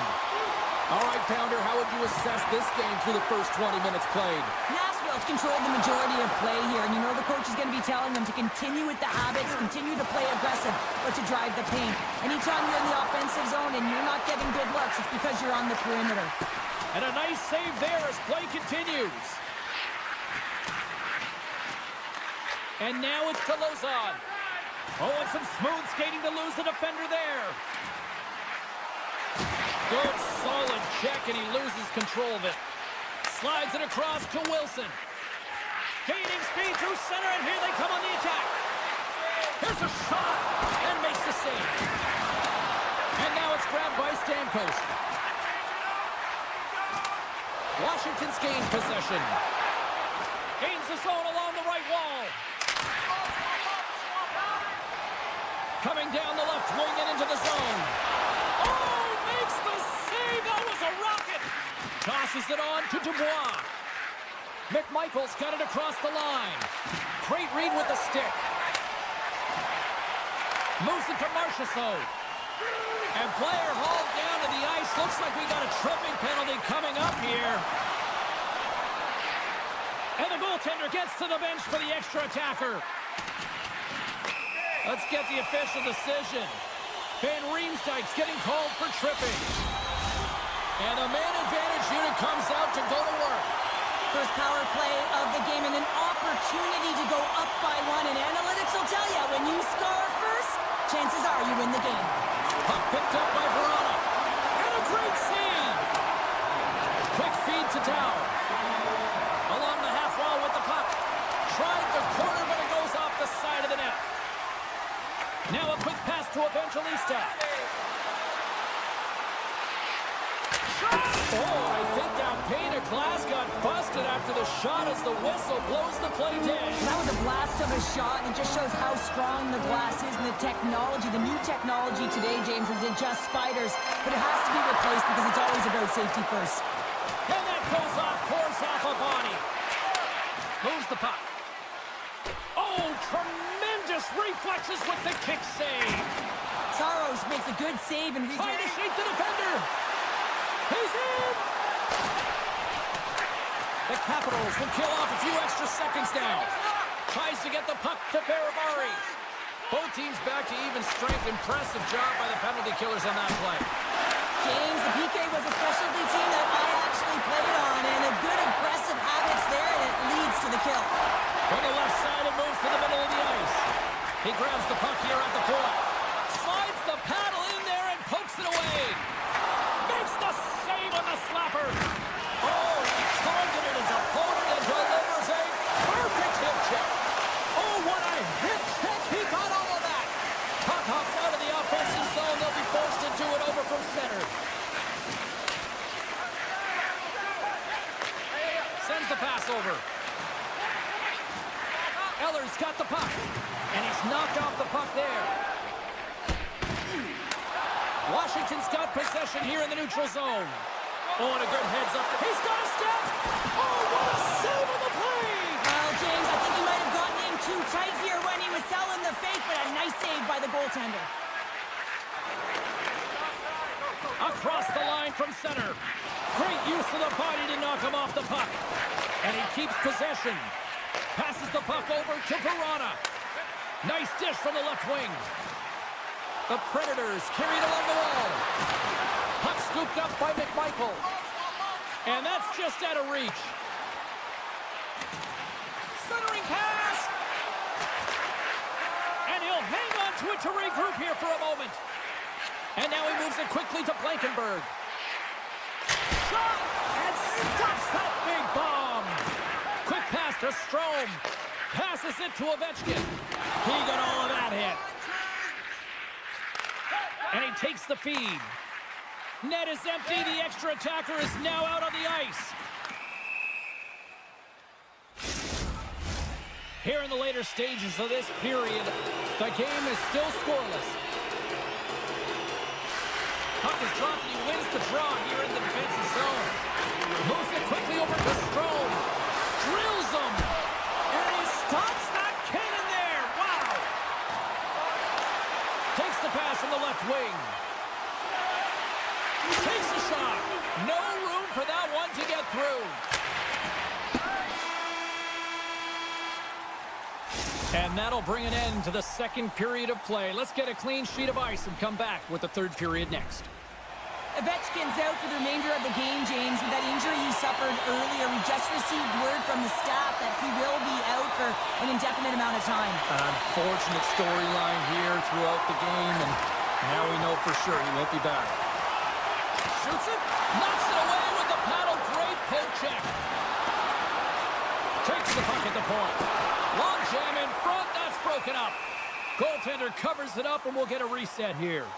All right, Pounder, how would you assess this game through the first 20 minutes played? Nashville's controlled the majority of play here, and you know the coach is going to be telling them to continue with the habits, continue to play aggressive, but to drive the paint. Anytime you're in the offensive zone and you're not getting good looks, it's because you're on the perimeter. And a nice save there as play continues. And now it's to Lozon. Oh, and some smooth skating to lose the defender there. Good, solid check, and he loses control of it. Slides it across to Wilson. Gaining speed through center, and here they come on the attack. Here's a shot, and makes the save. And now it's grabbed by Stamkos. Washington's gained possession. Gains the zone along the right wall. Coming down the left wing and into the zone. Oh, makes the save. That was a rocket. Tosses it on to Dubois. McMichael's got it across the line. Great read with the stick. Moves it to Marchessault. And player hauled down to the ice. Looks like we got a tripping penalty coming up here. And the goaltender gets to the bench for the extra attacker. Let's get the official decision. Van Riemsdyk's getting called for tripping. And the man advantage unit comes out to go to work. First power play of the game and an opportunity to go up by 1. And analytics will tell you, when you score first, chances are you win the game. Puck picked up by Verona. And a great save. Quick feed to Dow. Along the half wall with the puck. Tried the corner, but it goes off the side of the net. Now a quick pass to Evangelista. Oh, I think that pane of glass got busted after the shot as the whistle blows the play dead. That was a blast of a shot, and it just shows how strong the glass is and the technology. The new technology today, James, is it just spiders, but it has to be replaced because it's always about safety first. And that goes off, pours off a body. Moves the puck. Oh, tremendous reflexes with the kick save. Saros makes a good save and trying to shake the defender. He's in. The Capitals will kill off a few extra seconds now. Tries to get the puck to Ferravari. Both teams back to even strength. Impressive job by the penalty killers on that play. James, the PK was a specialty team that I actually played on, and a good aggressive habits there, and it leads to the kill. From the left side, it moves to the middle of the ice. He grabs the puck here at the point. Slides the paddle in there and pokes it away. Makes the save on the slapper. Oh, he targeted his opponent and delivers a perfect hip check. Oh, what a hip check. He got all of that. Puck hops out of the offensive zone. They'll be forced to do it over from center. Sends the pass over. Eller's got the puck, and he's knocked off the puck there. Washington's got possession here in the neutral zone. Oh, and a good heads up. He's got a step. Oh, what a save on the play. Well, James, I think he might have gotten in too tight here when he was selling the fake, but a nice save by the goaltender. Across the line from center. Great use of the body to knock him off the puck. And he keeps possession. Passes the puck over to Verona. Nice dish from the left wing. The Predators carried along the wall. Puck scooped up by McMichael. And that's just out of reach. Centering pass. to it to regroup here for a moment. And now he moves it quickly to Blankenberg. Shot! And stops that big bomb! Quick pass to Strome. Passes it to Ovechkin. He got all of that hit. And he takes the feed. Net is empty. The extra attacker is now out on the ice. Here in the later stages of this period, the game is still scoreless. Puck is dropped and he wins the draw here in the defensive zone. Moves it quickly over to Strome. Drills him. And he stops that cannon there. Wow. Takes the pass from the left wing. Takes a shot. No room for that one to get through. And that'll bring an end to the second period of play. Let's get a clean sheet of ice and come back with the third period next. Ovechkin's out for the remainder of the game, James. With that injury he suffered earlier, we just received word from the staff that he will be out for an indefinite amount of time. An unfortunate storyline here throughout the game, and now we know for sure he won't be back. Shoots it, knocks it away with the paddle. Great poke check. Takes the puck at the point. Long jam in front, that's broken up. Goaltender covers it up, and we'll get a reset here.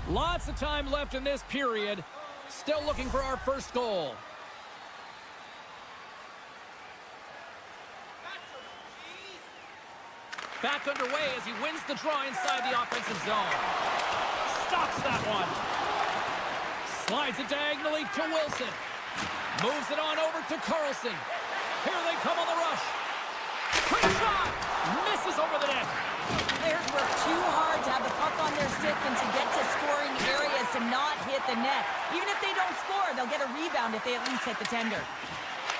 Lots of time left in this period. Still looking for our first goal. Back underway as he wins the draw inside the offensive zone. Stops that one. Slides it diagonally to Wilson. Moves it on over to Carlson. Here they come on the rush. Quick shot! Misses over the net. Players work too hard to have the puck on their stick and to get to scoring areas to not hit the net. Even if they don't score, they'll get a rebound if they at least hit the tender.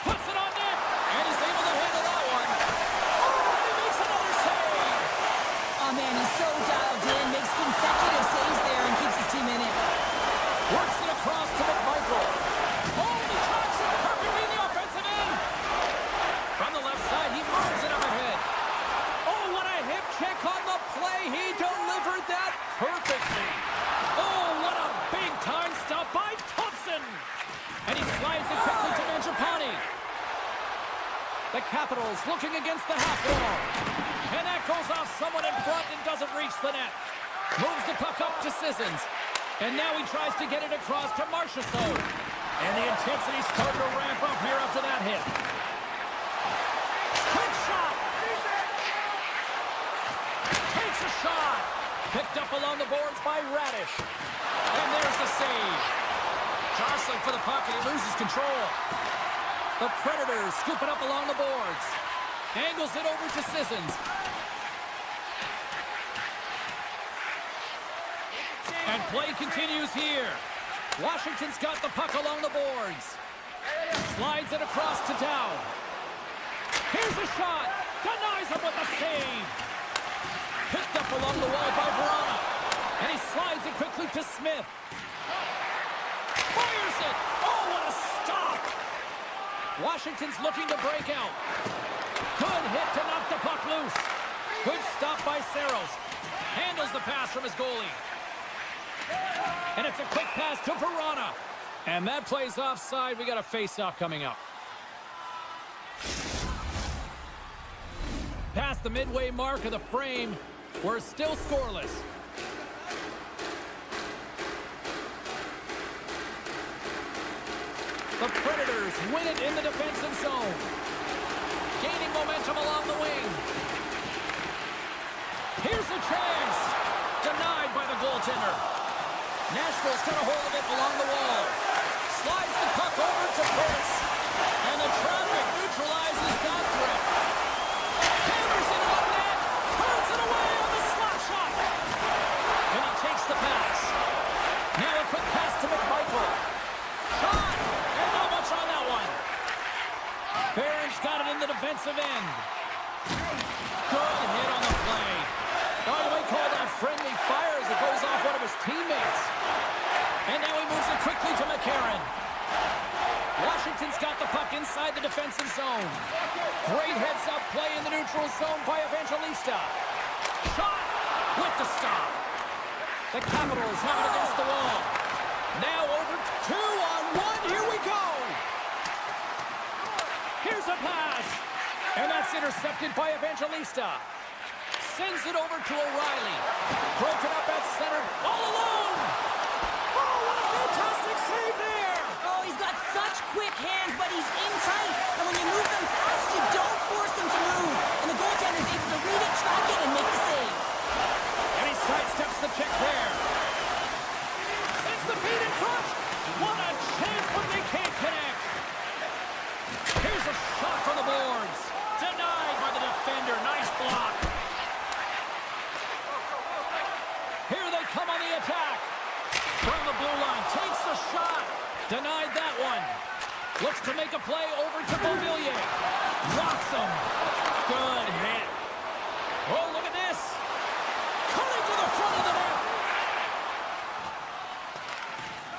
Puts it on net, and he's able to handle that one. Oh, and he makes another save. Oh, man, he's so dialed in, makes consecutive saves there and keeps his team in it. Works it across to McMichael. Oh, he tracks it perfectly in the offensive end. From the left side, he moves it up ahead. Oh, what a hip check on the play. He delivered that perfectly. Oh, what a big-time stop by Thompson. And he slides it quickly to Mangiapane. The Capitals looking against the half wall. And that goes off someone in front and doesn't reach the net. Moves the puck up to Sissons. And now he tries to get it across to Marchessault. And the intensity's starting to ramp up here after that hit. Quick shot! Takes a shot! Picked up along the boards by Radish. And there's the save. Jostling for the puck and he loses control. The Predators scoop it up along the boards. Angles it over to Sissons. And play continues here. Washington's got the puck along the boards. Slides it across to Dow. Here's a shot. Denies him with a save. Picked up along the wall by Verona. And he slides it quickly to Smith. Fires it. Oh, what a stop. Washington's looking to break out. Good hit to knock the puck loose. Good stop by Saros. Handles the pass from his goalie. And it's a quick pass to Verona. And that plays offside. We got a face-off coming up. Past the midway mark of the frame, we're still scoreless. The Predators win it in the defensive zone. Gaining momentum along the wing. Here's a chance. Denied by the goaltender. Nashville's got a hold of it along the wall. Slides the puck over to Pitts. And the traffic neutralizes that threat. Hammers it on net. Turns it away on the slap shot. And he takes the pass. Now a quick pass to McMichael. Shot. And not much on that one. Barron's got it in the defensive end. Good hit on the play. By the way, called that friendly fire as it goes off one of his teammates. And now he moves it quickly to McCarron. Washington's got the puck inside the defensive zone. Great heads-up play in the neutral zone by Evangelista. Shot with the stop. The Capitals have it against the wall. Now over 2-on-1. Here we go. Here's a pass. And that's intercepted by Evangelista. Sends it over to O'Reilly. Broken up at center. All alone. Oh, what a fantastic save there. Oh, he's got such quick hands, but he's in tight. And when you move them fast, you don't force them to move. And the goaltender's able to read it, track it, and make the save. And he sidesteps the check there. Sends the feet in front. What a chance, but they can't connect. Here's a shot from the boards. Denied by the defender. Nice block. Here they come on the attack. From the blue line. Takes the shot. Denied that one. Looks to make a play over to Beauvillier. Rocks him. Good hit. Oh, look at this. Cutting to the front of the net.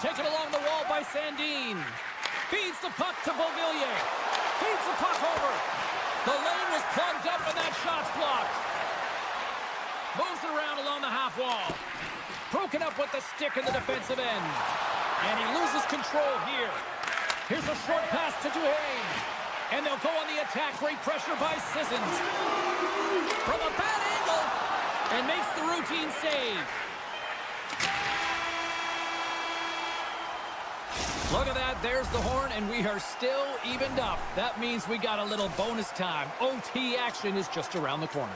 Taken along the wall by Sandin. Feeds the puck to Beauvillier. Feeds the puck over. The lane was plugged up and that shot's blocked. Moves it around along the half wall. Broken up with the stick in the defensive end. And he loses control here. Here's a short pass to Duhaime. And they'll go on the attack. Great pressure by Sissons. From a bad angle. And makes the routine save. Look at that. There's the horn. And we are still evened up. That means we got a little bonus time. OT action is just around the corner.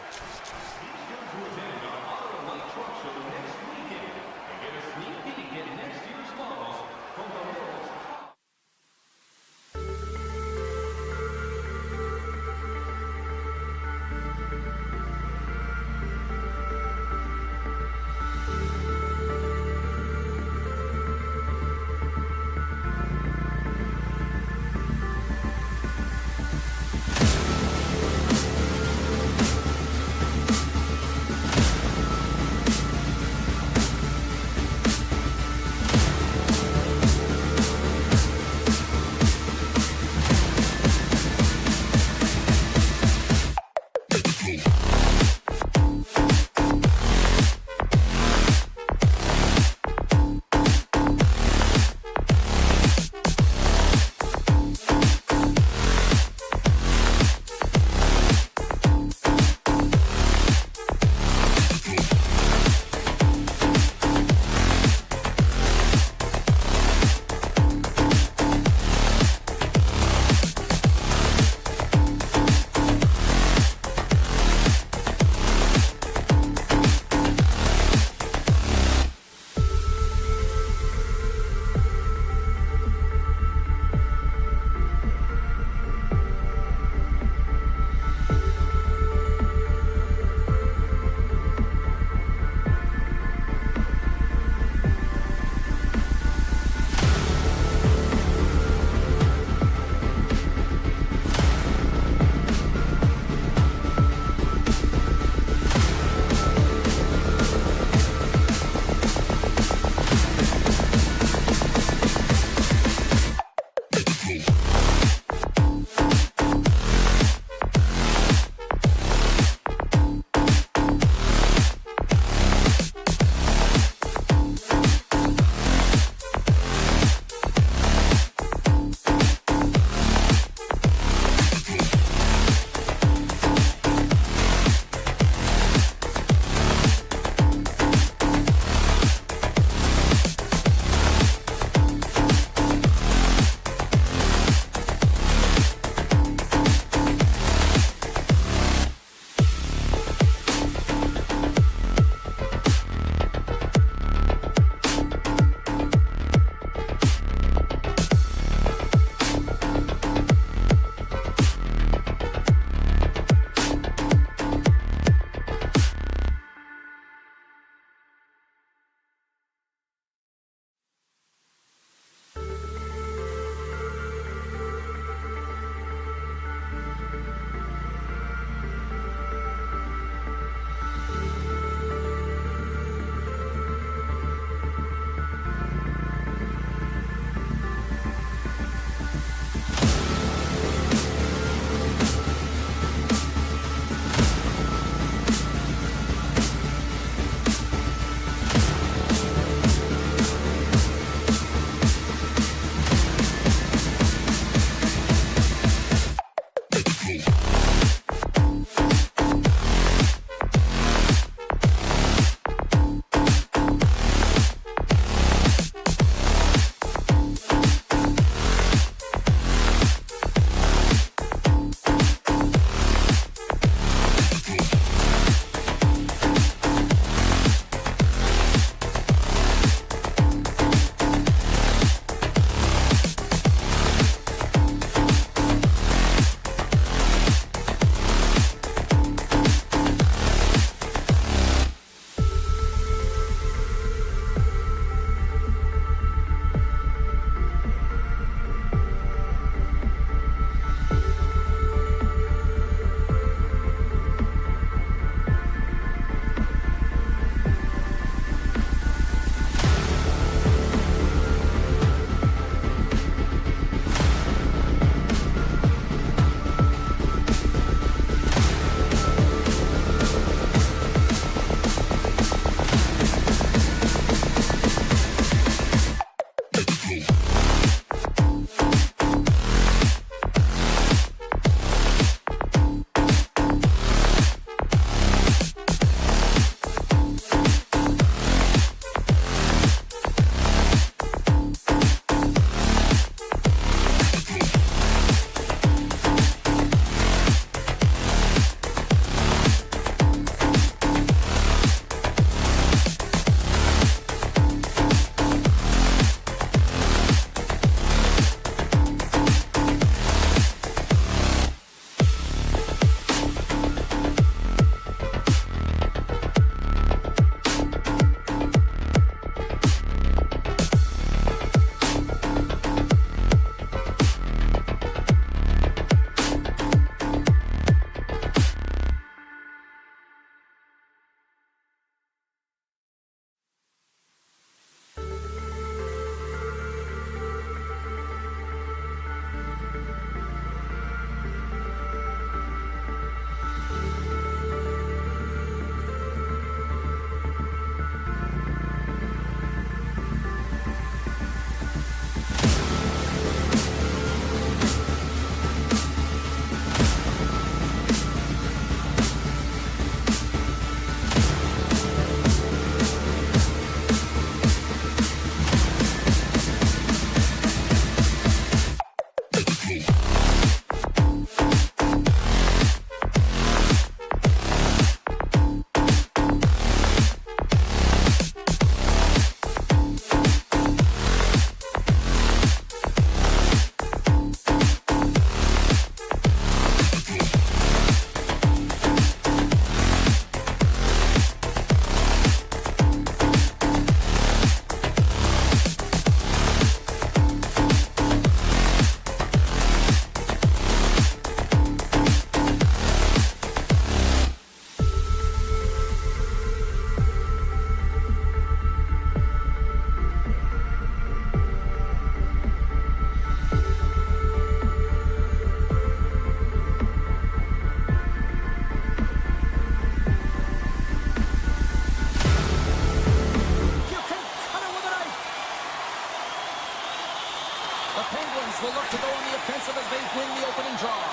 will look to go on the offensive as they win the opening draw.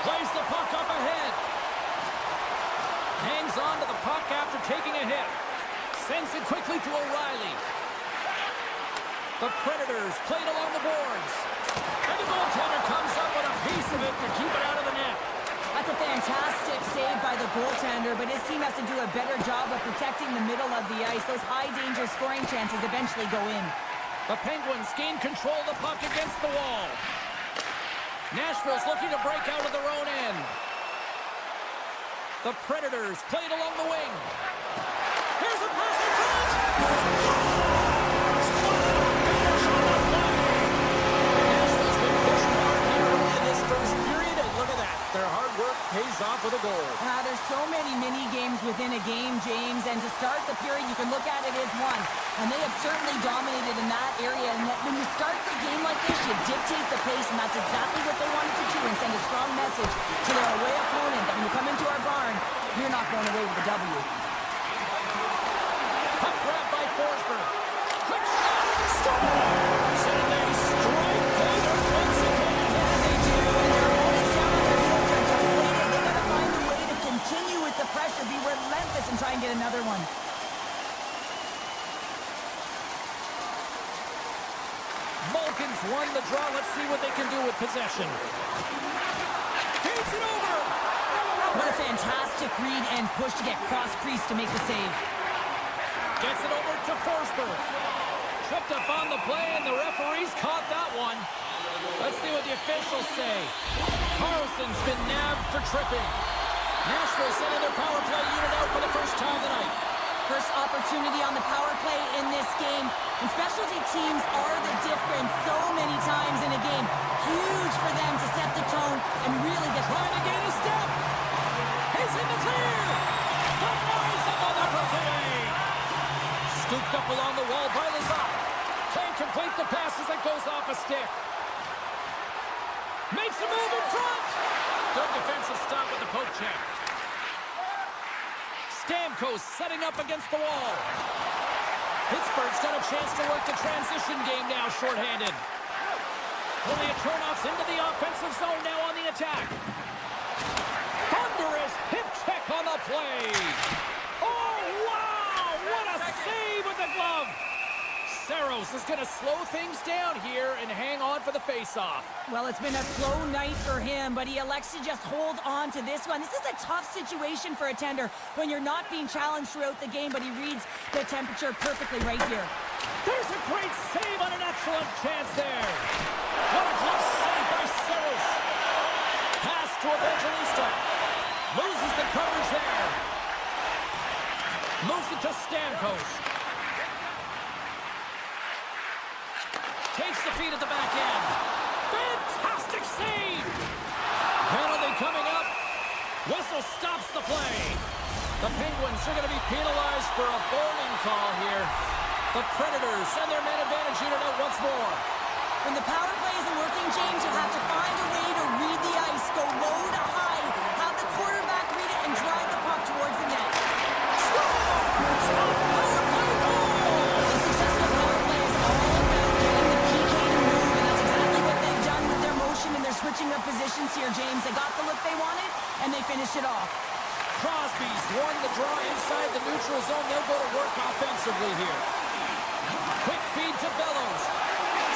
Plays the puck up ahead. Hangs on to the puck after taking a hit. Sends it quickly to O'Reilly. The Predators played along the boards. And the goaltender comes up with a piece of it to keep it out of the net. That's a fantastic save by the goaltender, but his team has to do a better job of protecting the middle of the ice. Those high-danger scoring chances eventually go in. The Penguins gain control of the puck against the wall. Nashville's looking to break out of their own end. The Predators played along the wing. Here's a pass in front! Nashville's been pushing hard here in this first period, and look at that. Their hard work pays off with a goal. There's so many mini-games within a game, James, and to start the period, you can look at it as one. And they have certainly dominated in that area. And when you start the game like this, you dictate the pace, and that's exactly what they wanted to do and send a strong message to their away opponent that when you come into our barn, you're not going away with a W. Puck grab by Forsberg. Quick shot! Stop! And they strike Taylor once again. Yeah, they do, and they're won the draw. Let's see what they can do with possession. Feeds it over. What a fantastic read and push to get cross crease to make the save. Gets it over to Forsberg. Tripped up on the play, and the referees caught that one. Let's see what the officials say. Carlson's been nabbed for tripping. Nashville sending their power play unit out for the first time tonight. First opportunity on the power play in this game. And specialty teams are the difference so many times in a game. Huge for them to set the tone and really get... Trying to gain a step. He's in the clear. The noise of the breakaway. Scooped up along the wall by Lazar. Can't complete the pass as it goes off a stick. Makes a move in front. Good defensive stop with the poke check. Stamkos setting up against the wall. Pittsburgh's got a chance to work the transition game now, shorthanded. Only a turnoffs into the offensive zone now on the attack. Thunderous hip check on the play. Oh, wow! What a save with the glove. Saros is going to slow things down here and hang on for the face-off. Well, it's been a slow night for him, but he elects to just hold on to this one. This is a tough situation for a tender when you're not being challenged throughout the game, but he reads the temperature perfectly right here. There's a great save on an excellent chance there. What a glove save by Saros. Pass to Evangelista. Loses the coverage there. Moves it to Stamkos. Takes the feed at the back end. Fantastic save! Penalty coming up. Whistle stops the play. The Penguins are going to be penalized for a bowling call here. The Predators send their man advantage unit out once more. When the power play isn't working, James, you'll have to find a way to read the ice, go low to high, have the quarterback read it, and drive the puck towards the net. Scores! A power play goal! The successful power play is all about getting the PK to move, and that's exactly what they've done with their motion and their switching of positions here, James. They got the look they wanted, and they finished it off. Crosby's won the draw inside the neutral zone. They'll go to work offensively here. Quick feed to Bellows.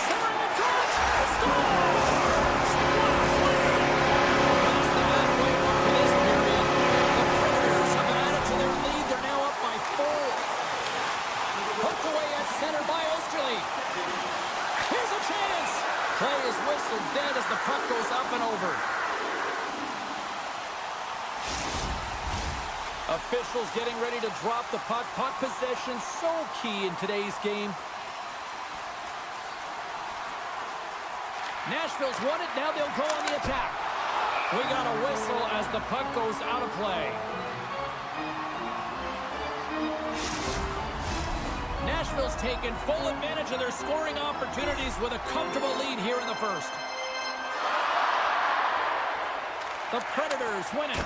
Centering in front. Scores! Past the halfway mark of this period. The Predators have added to their lead. They're now up by 4. Poked away at center by Osterley. Here's a chance. Play is whistled dead as the puck goes up and over. Officials getting ready to drop the puck. Puck possession so key in today's game. Nashville's won it. Now they'll go on the attack. We got a whistle as the puck goes out of play. Nashville's taken full advantage of their scoring opportunities with a comfortable lead here in the first. The Predators win it.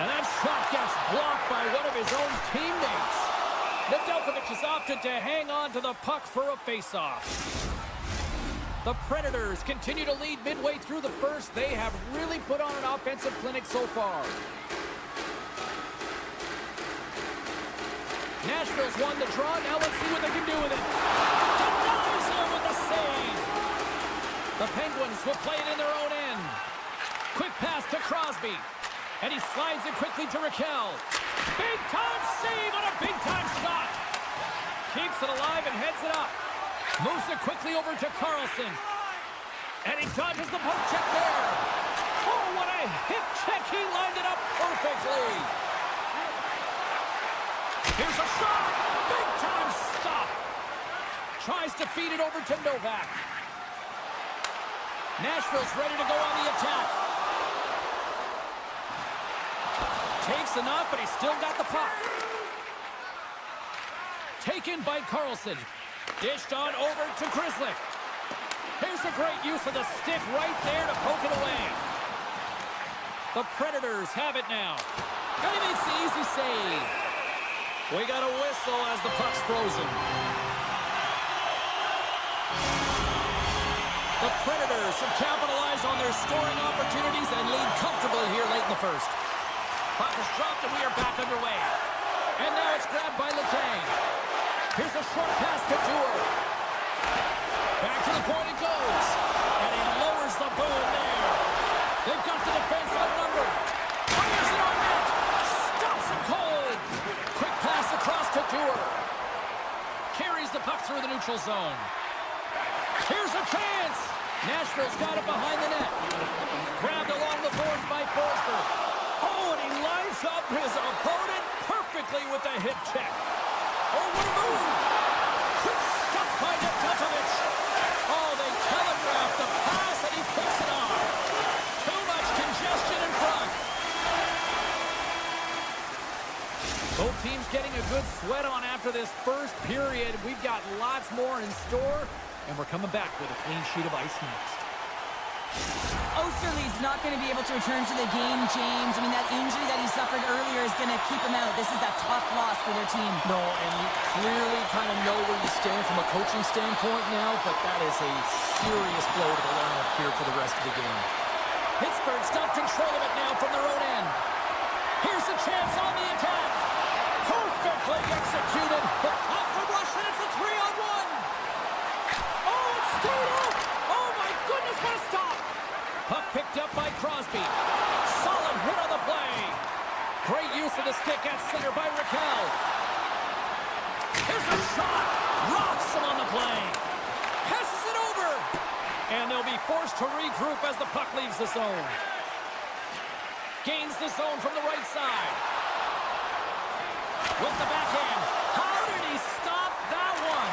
And that shot gets blocked by one of his own teammates. Nedeljkovic has opted to hang on to the puck for a face-off. The Predators continue to lead midway through the first. They have really put on an offensive clinic so far. Nashville's won the draw. Now let's see what they can do with it. Denies him with the save. The Penguins will play it in their own end. Quick pass to Crosby. And he slides it quickly to Raquel. Big-time save on a big-time shot. Keeps it alive and heads it up. Moves it quickly over to Carlson. And he dodges the poke check there. Oh, what a hip check. He lined it up perfectly. Here's a shot. Big-time stop. Tries to feed it over to Novak. Nashville's ready to go on the attack. Takes a knock, but he's still got the puck. Taken by Carlson. Dished on over to Grizzly. Here's a great use of the stick right there to poke it away. The Predators have it now. And he makes the easy save. We got a whistle as the puck's frozen. The Predators have capitalized on their scoring opportunities and lead comfortably here late in the first. Puck is dropped and we are back underway. And now it's grabbed by Letang. Here's a short pass to Tour. Back to the point it goes. a boom there. They've got the defense outnumbered. Fires it on net. Stops it cold. Quick pass across to Tour. Carries the puck through the neutral zone. Here's a chance. Nashville's got it behind the net. Grabbed along the boards by Forsberg. Oh, and he lines up his opponent perfectly with a hip check. Oh, what a move. Quick stop by Nedeljkovic. Oh, they telegraphed the pass, and he picks it off. Too much congestion in front. Both teams getting a good sweat on after this first period. We've got lots more in store, and we're coming back with a clean sheet of ice next. Osterley's not going to be able to return to the game, James. I mean, that injury that he suffered earlier is going to keep him out. This is a tough loss for their team. No, and you clearly kind of know where you stand from a coaching standpoint now, but that is a serious blow to the lineup here for the rest of the game. Pittsburgh's got control of it now from their own end. Here's a chance on the attack. Perfectly executed. Off the rush, and it's a 3-on-1. Oh, it's stayed up. Oh, my goodness, what a stop. Puck picked up by Crosby. Solid hit on the play. Great use of the stick at center by Raquel. Here's a shot. Rocks him on the play. Passes it over. And they'll be forced to regroup as the puck leaves the zone. Gains the zone from the right side. With the backhand. How did he stop that one?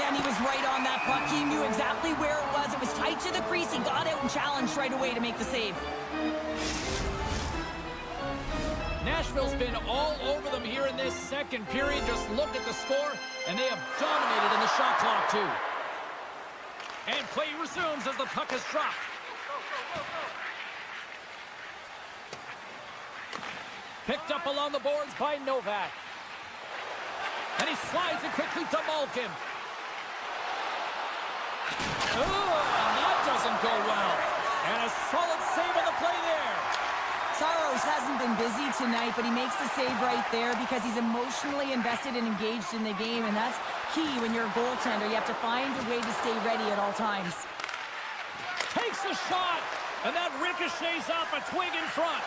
Man, he was right on that puck. He knew exactly where it was. It was tight to the crease. He got out and challenged right away to make the save. Nashville's been all over them here in this second period. Just look at the score, and they have dominated in the shot clock, too. And play resumes as the puck is dropped. Picked up along the boards by Novak. And he slides it quickly to Malkin. Oh, and that doesn't go well. And a solid save on the play there. Saros hasn't been busy tonight, but he makes the save right there because he's emotionally invested and engaged in the game, and that's key when you're a goaltender. You have to find a way to stay ready at all times. Takes a shot, and that ricochets off a twig in front.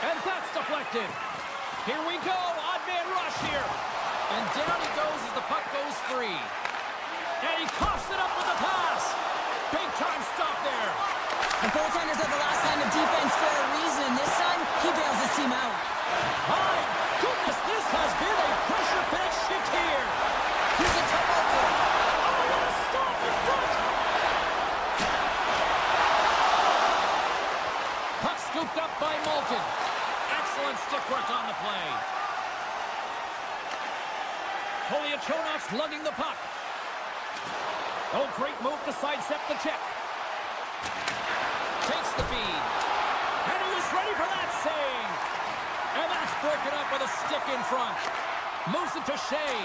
And that's deflected. Here we go, odd man rush here. And down he goes as the puck goes free. And he coughs it up with a pass. Big time stop there. The goaltenders are the last line of defense for a reason. This time, he bails his team out. My goodness, this has been a pressure-fed shift here. Here's a time open. Oh, what a stop in front. Puck scooped up by Malkin. Excellent stick work on the play. Poliachonov's lugging the puck. Oh, great move to sidestep the check. Takes the feed. And he was ready for that save. And that's broken up with a stick in front. Moves it to Shea.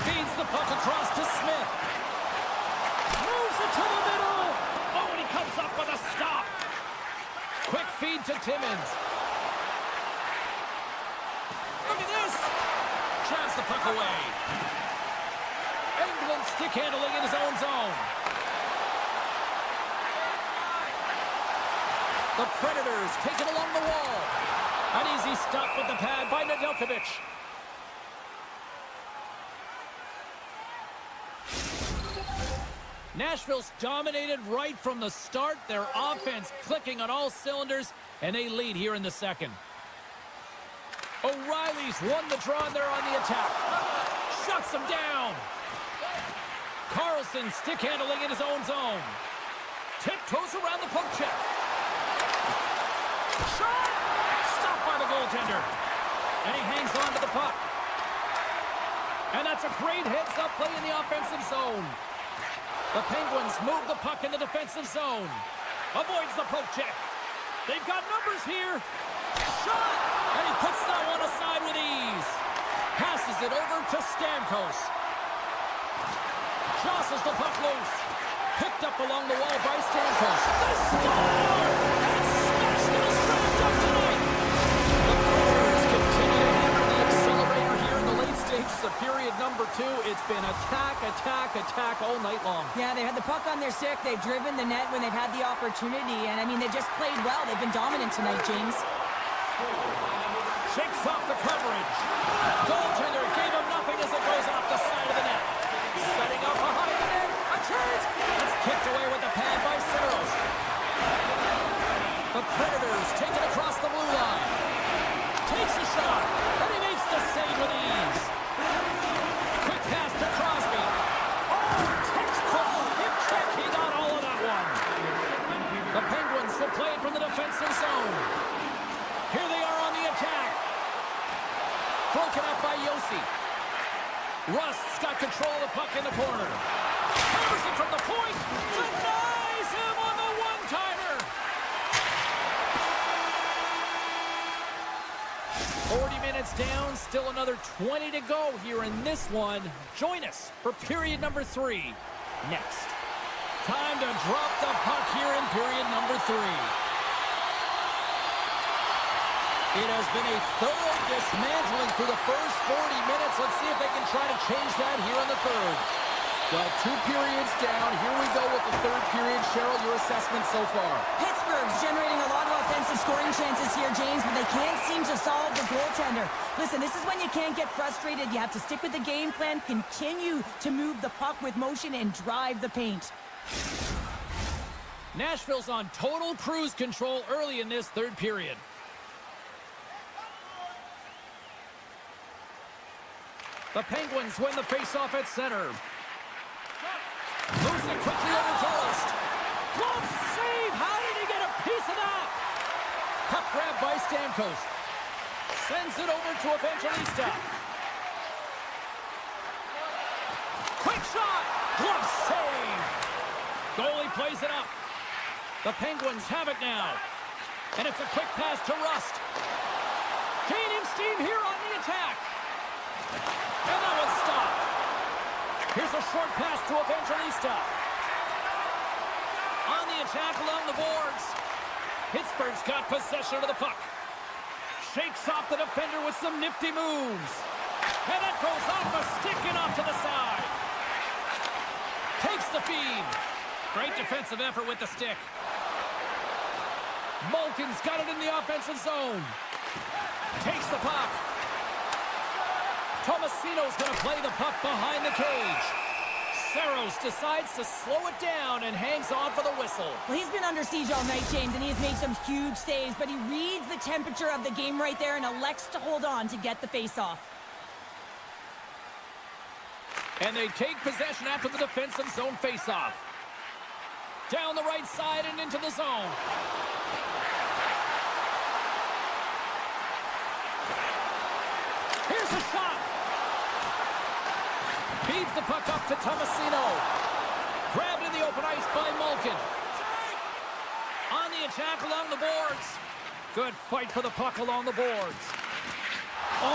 Feeds the puck across to Smith. Moves it to the middle. Oh, and he comes up with a stop. Quick feed to Timmins. Look at this. Chance the puck away. England stick handling in his own zone. The Predators take it along the wall. An easy stop with the pad by Nedeljkovic. Nashville's dominated right from the start. Their offense clicking on all cylinders, and they lead here in the second. O'Reilly's won the draw, and they're on the attack. Shuts them down. Carlson stick handling in his own zone. Tiptoes around the poke check. Shot! Stopped by the goaltender. And he hangs on to the puck. And that's a great heads-up play in the offensive zone. The Penguins move the puck in the defensive zone. Avoids the poke check. They've got numbers here. Shot! And he puts that one aside with ease. Passes it over to Stamkos. Jostles the puck loose. Picked up along the wall by Stamkos. They score! And Sneknest wrapped up tonight. The Predators continue to hammer the accelerator here in the late stages of period number 2. It's been attack, attack, attack all night long. Yeah, they've had the puck on their stick. They've driven the net when they've had the opportunity. And, I mean, they just played well. They've been dominant tonight, James. Shakes off the coverage. Goaltender gave him nothing as it goes off the side of the net. Setting up behind the net. A chance. It's kicked away with the pad by Saros. The Predators take it across the blue line. Takes a shot. And he makes the save with ease. Quick pass to Crosby. Oh, textbook hip check. He got all of that one. The Penguins will play it from the defensive zone. Here they are on the attack. Broken up by Yossi. Rust's got control of the puck in the corner. Hammers it from the point. Denies him on the one-timer. 40 minutes down. Still another 20 to go here in this one. Join us for period number 3 next. Time to drop the puck here in period number 3. It has been a thorough dismantling through the first 40 minutes. Let's see if they can try to change that here in the third. Well, 2 periods down. Here we go with the third period. Cheryl, your assessment so far? Pittsburgh's generating a lot of offensive scoring chances here, James, but they can't seem to solve the goaltender. Listen, this is when you can't get frustrated. You have to stick with the game plan, continue to move the puck with motion, and drive the paint. Nashville's on total cruise control early in this third period. The Penguins win the faceoff at center. Moves it quickly over Ghost. Glove save! How did he get a piece of that? Puck grab by Stamkos. Sends it over to Evangelista. Quick shot! Glove save! Goalie plays it up. The Penguins have it now. And it's a quick pass to Rust. Gaining steam here on the attack. And that was stopped. Here's a short pass to Evangelista. On the attack along the boards. Pittsburgh's got possession of the puck. Shakes off the defender with some nifty moves. And that goes off a stick and off to the side. Takes the feed. Great defensive effort with the stick. Malkin's got it in the offensive zone. Takes the puck. Tomasino's going to play the puck behind the cage. Saros decides to slow it down and hangs on for the whistle. Well, he's been under siege all night, James, and he has made some huge saves, but he reads the temperature of the game right there and elects to hold on to get the face-off. And they take possession after the defensive zone face-off. Down the right side and into the zone. Here's a shot. Feeds the puck up to Tomasino. Grabbed in the open ice by Malkin. On the attack along the boards. Good fight for the puck along the boards. Oh,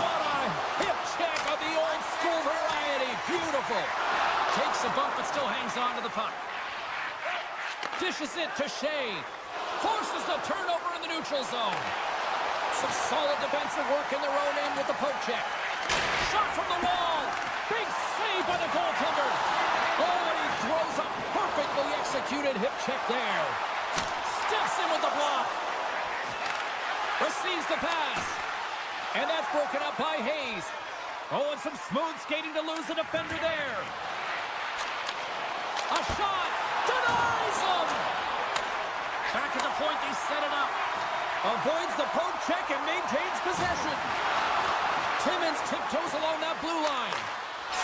what a hip check of the old school variety. Beautiful. Takes a bump but still hangs on to the puck. Dishes it to Shea. Forces the turnover in the neutral zone. Some solid defensive work in their own end with the poke check. Shot from the wall. Big save by the goaltender. Oh, and he throws a perfectly executed hip check there. Steps in with the block. Receives the pass. And that's broken up by Hayes. Oh, and some smooth skating to lose the defender there. A shot. Denies him. Back at the point, they set it up. Avoids the poke check and maintains possession. Timmins tiptoes along that blue line.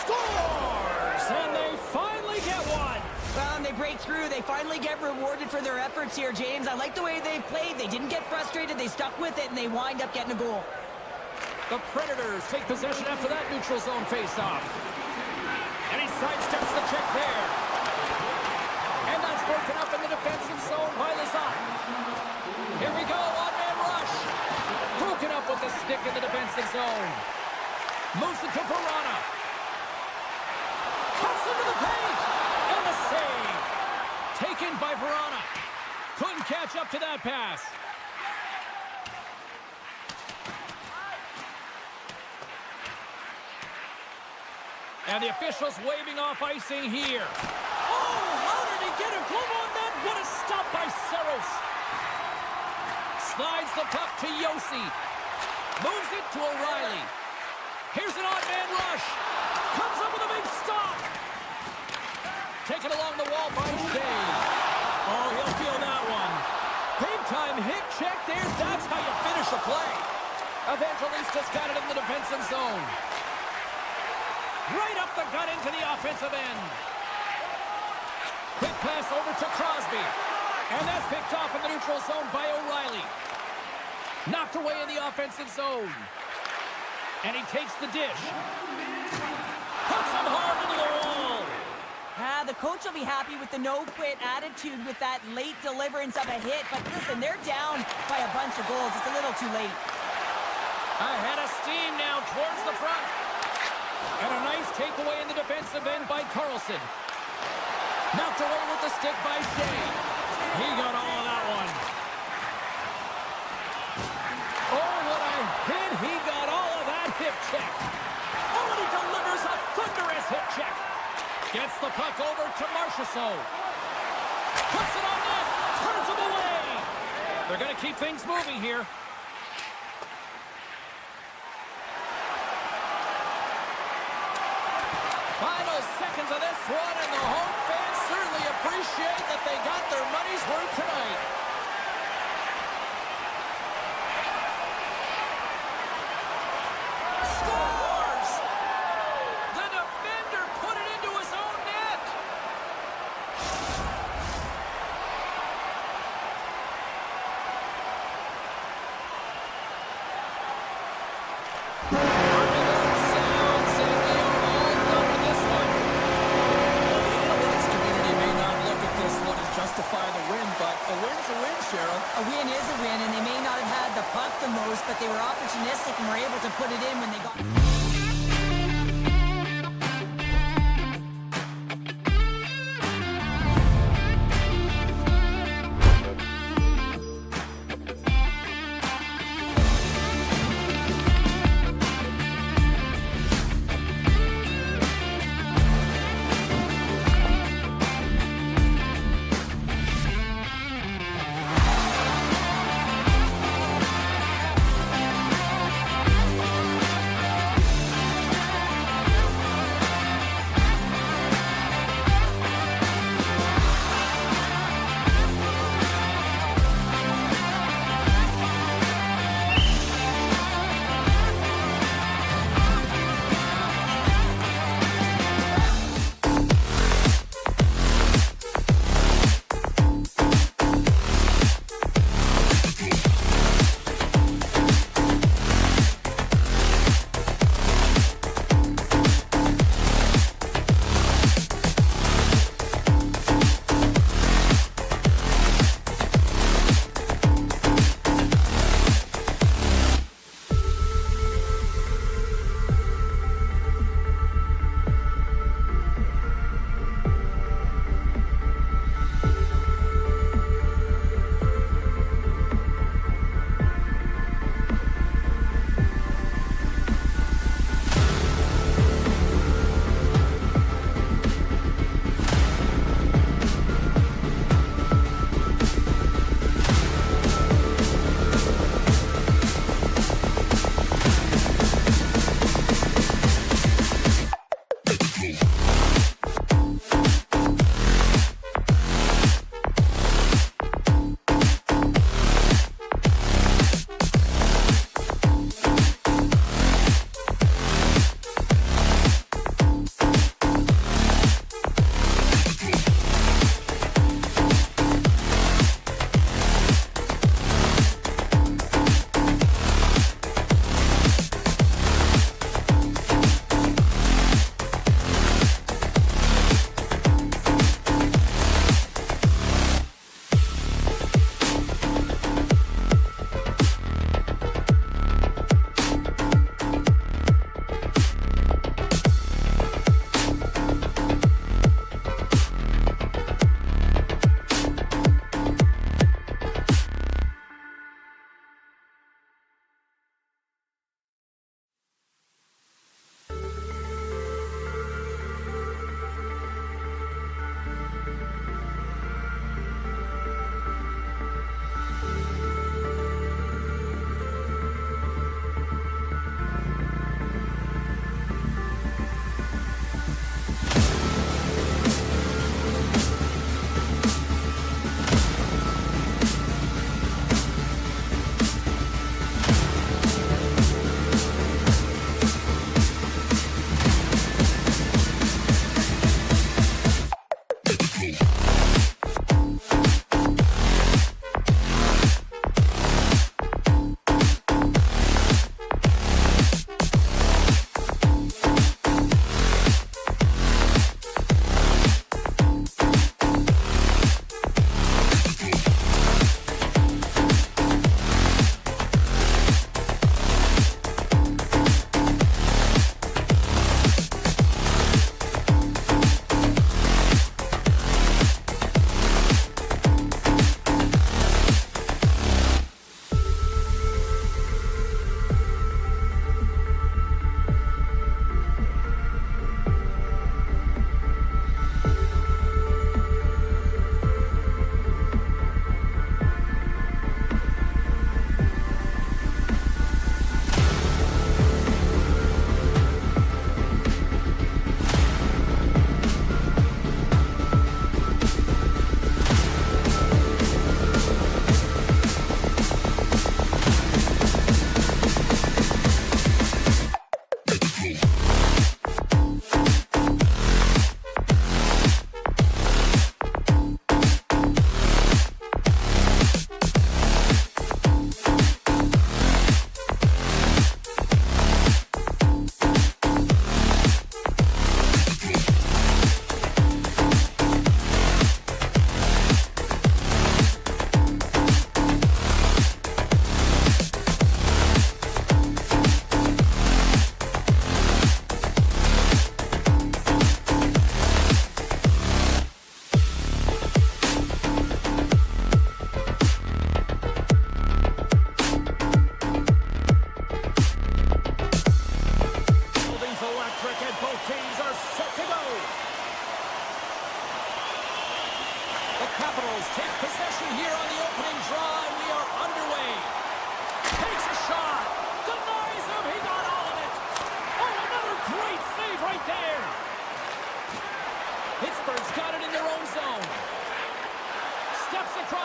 Scores! And they finally get one. Well, and they break through. They finally get rewarded for their efforts here, James. I like the way they've played. They didn't get frustrated. They stuck with it, and they wind up getting a goal. The Predators take possession after that neutral zone face-off. And he sidesteps the check there. And that's broken up in the defensive zone by Lazat. Here we go, one-man rush. Broken up with the stick in the defensive zone. Moves it to Verona. Cuts into the paint. And the save. Taken by Verona. Couldn't catch up to that pass. And the officials waving off icing here. Oh, how did he get a glove on that? What a stop by Saros. Slides the puck to Yossi. Moves it to O'Reilly. Here's an odd man rush. Comes up with a big stop. Taken along the wall by Shea. Oh, he'll feel that one. Big time hit check there. That's how you finish a play. Evangelista's got it in the defensive zone. Right up the gut into the offensive end. Quick pass over to Crosby. And that's picked off in the neutral zone by O'Reilly. Knocked away in the offensive zone. And he takes the dish. Puts him hard into the wall. The coach will be happy with the no-quit attitude with that late deliverance of a hit. But listen, they're down by a bunch of goals. It's a little too late. Ahead of steam now towards the front. And a nice takeaway in the defensive end by Carlson. Knocked away with the stick by Shea. He got all of that one. Oh, what a hit. He got all of that hip check. Oh, and he delivers a thunderous hip check. Gets the puck over to Marchessault. Puts it on net. Turns him away. They're going to keep things moving here. Final seconds of this one, and the home fans certainly appreciate that they got their money's worth tonight. Scores! The defender put it into his own net. A win is a win, and they may not have had the puck the most, but they were opportunistic and were able to put it in when they got...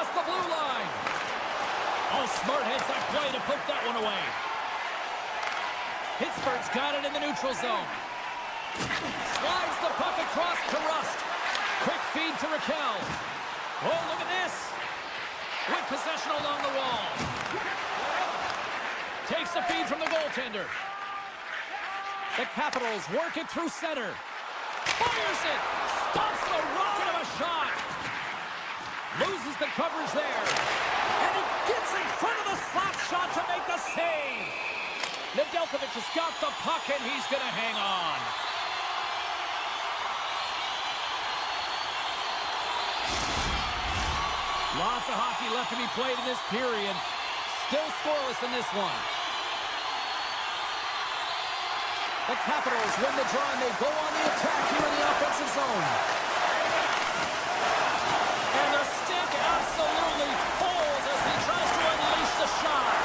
across the blue line. Oh, smart heads-up play to poke that one away. Pittsburgh's got it in the neutral zone. Slides the puck across to Rust. Quick feed to Raquel. Oh, look at this. With possession along the wall. Takes the feed from the goaltender. The Capitals work it through center. Fires it. Stops the rocket of a shot. Loses the coverage there. And he gets in front of the slap shot to make the save. Nedeljkovic has got the puck, and he's going to hang on. Lots of hockey left to be played in this period. Still scoreless in this one. The Capitals win the draw, and they go on the attack here in the offensive zone. And the stick absolutely falls as he tries to unleash the shot.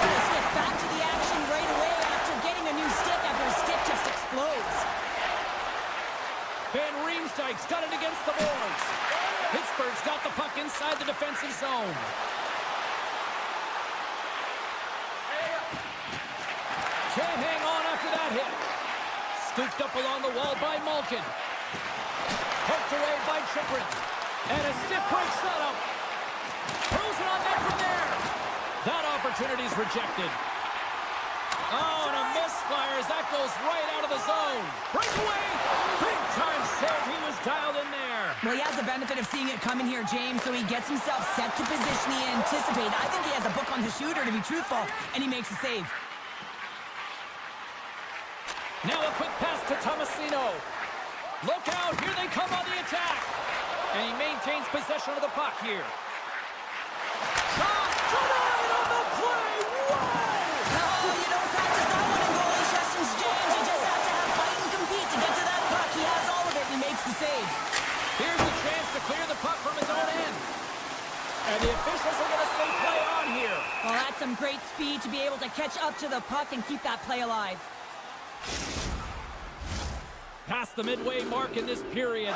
Let's get back to the action right away after getting a new stick after his stick just explodes. Van Riemsdyk's got it against the boards. Pittsburgh's got the puck inside the defensive zone. Can't hang on after that hit. Scooped up along the wall by Malkin. Poked away by Chychrun. And a stiff break setup. Throws it on net from there. That opportunity's rejected. Oh, and a misfire as that goes right out of the zone. Breakaway. Big time save. He was dialed in there. Well, he has the benefit of seeing it coming here, James, so he gets himself set to position he anticipated. I think he has a book on the shooter, to be truthful, and he makes a save. Now a quick pass to Tomasino. Look out, here they come on the attack. And he maintains possession of the puck here. Shot denied on the play. Whoa! Oh, you don't practice that one in goalie sessions, James. You just have to have fight and compete to get to that puck. He has all of it, and he makes the save. Here's a chance to clear the puck from his own end. And the officials are going to say play on here. Well, that's some great speed to be able to catch up to the puck and keep that play alive. Past the midway mark in this period.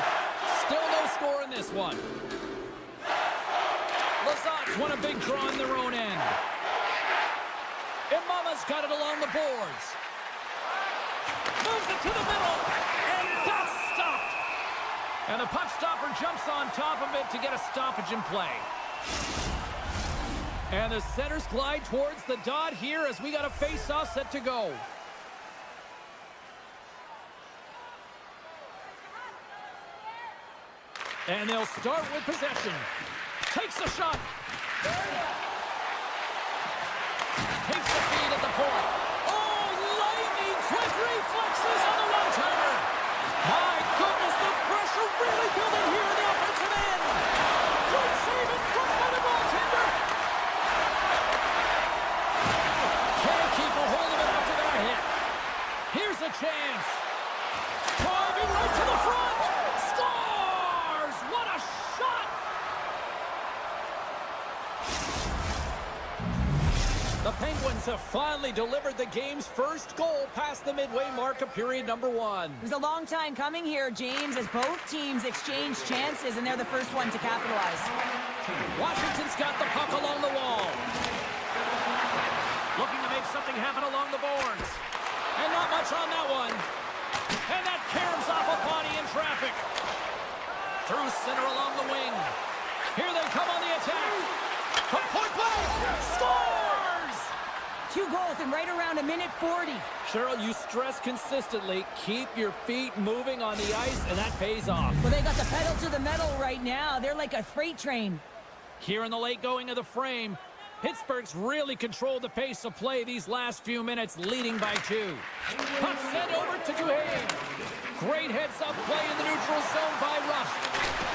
Still no score in this one. Lazat's won a big draw in their own end. Imama's got it along the boards. Moves it to the middle. And that's stopped. And the puck stopper jumps on top of it to get a stoppage in play. And the centers glide towards the dot here as we got a face-off set to go. And they'll start with possession. Takes a shot. Takes the feed at the point. Oh, lightning quick reflexes on the one-timer. My goodness, the pressure really building here in the offensive end. Good save in front by the goaltender. Can't keep a hold of it after that hit. Here's a chance. Driving right to the front. What a shot! The Penguins have finally delivered the game's first goal past the midway mark of period number 1. It was a long time coming here, James, as both teams exchange chances, and they're the first one to capitalize. Washington's got the puck along the wall. Looking to make something happen along the boards. And not much on that one. And that caroms off a body in traffic. Through center along the wing. Here they come on the attack. From point blank. Scores! 2 goals in right around a minute 40. Cheryl, you stress consistently, keep your feet moving on the ice, and that pays off. Well, they got the pedal to the metal right now. They're like a freight train. Here in the late going of the frame, Pittsburgh's really controlled the pace of play these last few minutes, leading by 2. Puck sent over to Duhane. Great heads-up play in the neutral zone by Rust.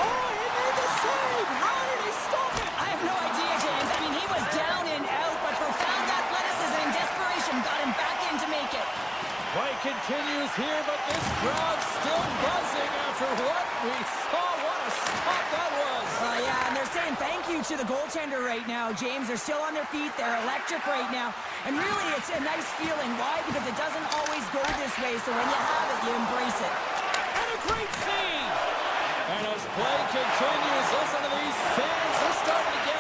Oh, he made the save! How did he stop it? I have no idea, James. I mean, he was down and out, but profound athleticism and desperation got him back in to make it. Play continues here, but this crowd's still buzzing after what we saw. What a spot that was. Yeah, and they're saying thank you to the goaltender right now, James. They're still on their feet. They're electric right now. And really, it's a nice feeling. Why? Because it doesn't always go this way, so when you have it, you embrace it. And a great save. And as play continues, listen to these fans. They're starting to get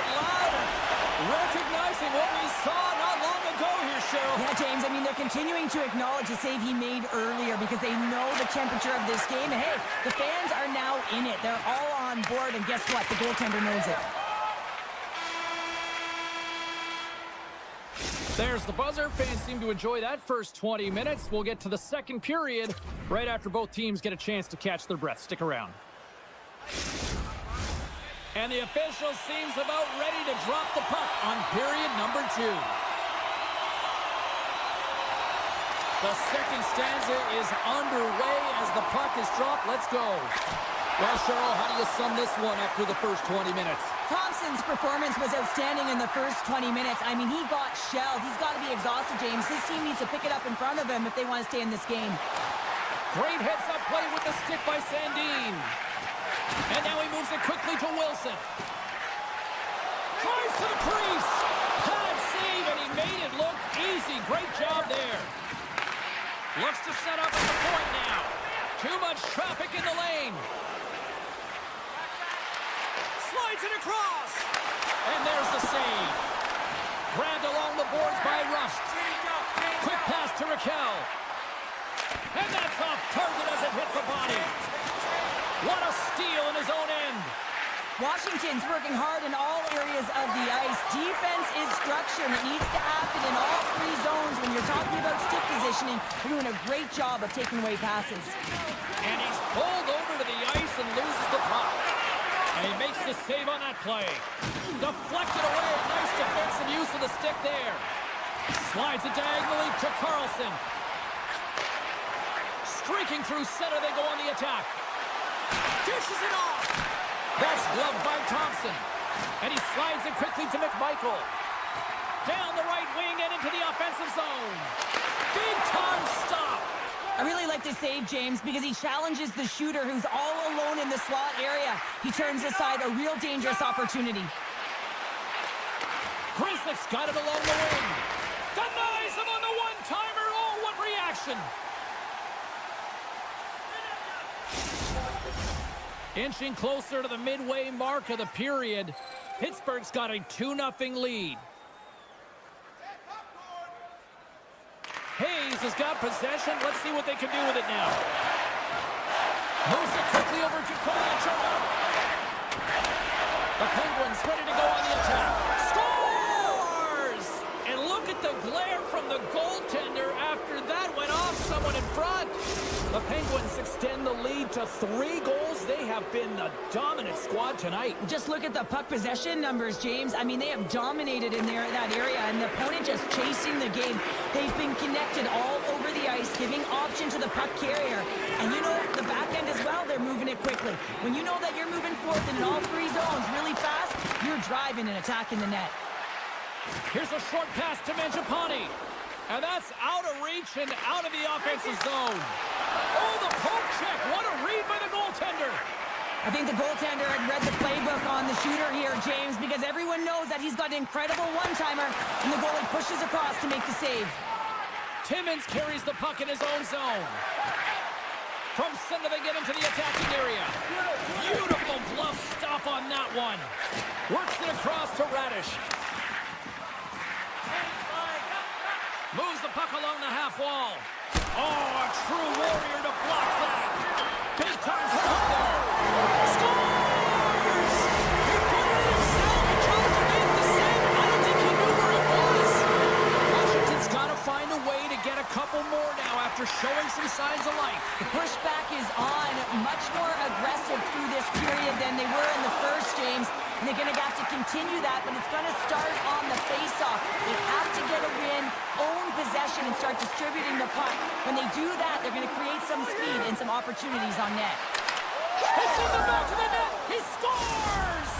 continuing to acknowledge the save he made earlier because they know the temperature of this game. And hey, the fans are now in it. They're all on board, and guess what? The goaltender knows it. There's the buzzer. Fans seem to enjoy that first 20 minutes. We'll get to the second period right after both teams get a chance to catch their breath. Stick around. And the official seems about ready to drop the puck on period number 2. The second stanza is underway as the puck is dropped. Let's go. Well, Cheryl, how do you sum this one up through the first 20 minutes? Thompson's performance was outstanding in the first 20 minutes. I mean, he got shelled. He's got to be exhausted, James. His team needs to pick it up in front of him if they want to stay in this game. Great heads-up play with the stick by Sandin. And now he moves it quickly to Wilson. Tries to the crease. Pad save, and he made it look easy. Great job there. Looks to set up at the point now. Too much traffic in the lane. Slides it across. And there's the save. Grabbed along the boards by Rust. Quick pass to Raquel. And that's off target as it hits the body. What a steal in his own end. Washington's working hard in all areas of the ice. Defense is structure, and it needs to happen in all 3 zones. When you're talking about stick positioning, you're doing a great job of taking away passes. And he's pulled over to the ice and loses the puck. And he makes the save on that play. Deflected away. Nice defensive use of the stick there. Slides it diagonally to Carlson. Streaking through center, they go on the attack. Dishes it off. That's gloved by Thompson. And he slides it quickly to McMichael. Down the right wing and into the offensive zone. Big time stop. I really like this save, James, because he challenges the shooter who's all alone in the slot area. He turns aside a real dangerous opportunity. Grieslick's got it along the wing. Denies him on the one-timer. Oh, what reaction. Inching closer to the midway mark of the period. Pittsburgh's got a 2-0 lead. Hayes has got possession. Let's see what they can do with it now. Moves it quickly over to Kovalchuk. The Penguins ready to go on the attack. Scores! And look at the glare from the goaltender after that went off someone in front. The Penguins extend the lead to 3 goals. They have been the dominant squad tonight. Just look at the puck possession numbers, James. I mean, they have dominated in that area, and the opponent just chasing the game. They've been connected all over the ice, giving option to the puck carrier. And you know, the back end as well, they're moving it quickly. When you know that you're moving forward in all 3 zones really fast, you're driving and attacking the net. Here's a short pass to Mangiapane. And that's out of reach and out of the offensive zone. Oh, the poke check. What a read by the goaltender. I think the goaltender had read the playbook on the shooter here, James, because everyone knows that he's got an incredible one-timer, and the goalie pushes across to make the save. Timmins carries the puck in his own zone. From center, they get into the attacking area. Beautiful glove stop on that one. Works it across to Radish. Moves the puck along the half wall. Oh, a true warrior to block that. Big time stop there. Scores! He put it in himself and tried to make the save. I don't think he knew where it was. Washington's got to find a way to get a couple more now after showing some signs of life. The pushback is on, much more aggressive through this period than they were in the first, James. And they're going to have to continue that, but it's going to start on the face-off. They have to get a win, own possession, and start distributing the puck. When they do that, they're going to create some speed and some opportunities on net. It's in the back of the net. He scores!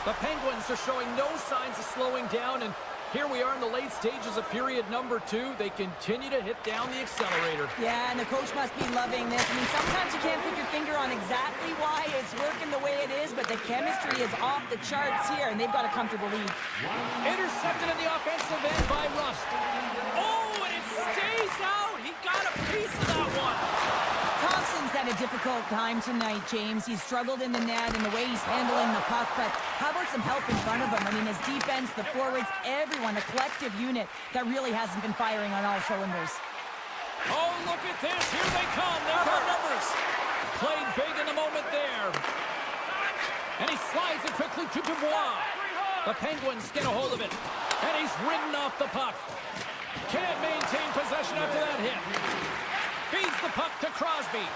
The Penguins are showing no signs of slowing down, and here we are in the late stages of period number 2. They continue to hit down the accelerator. Yeah, and the coach must be loving this. I mean, sometimes you can't put your finger on exactly why it's working the way it is, but the chemistry is off the charts here, and they've got a comfortable lead. Intercepted in the offensive end by Rust. Oh, and it stays out. He got a piece of that one. Thompson's had a difficult time tonight, James. He's struggled in the net and the way he's handling the puck, but how about some help in front of him? I mean, his defense, the forwards, everyone, a collective unit that really hasn't been firing on all cylinders. Oh, look at this. Here they come. They've got numbers. Played big in the moment there. And he slides it quickly to Dubois. The Penguins get a hold of it. And he's ridden off the puck. Can't maintain possession after that hit. Feeds the puck to Crosby.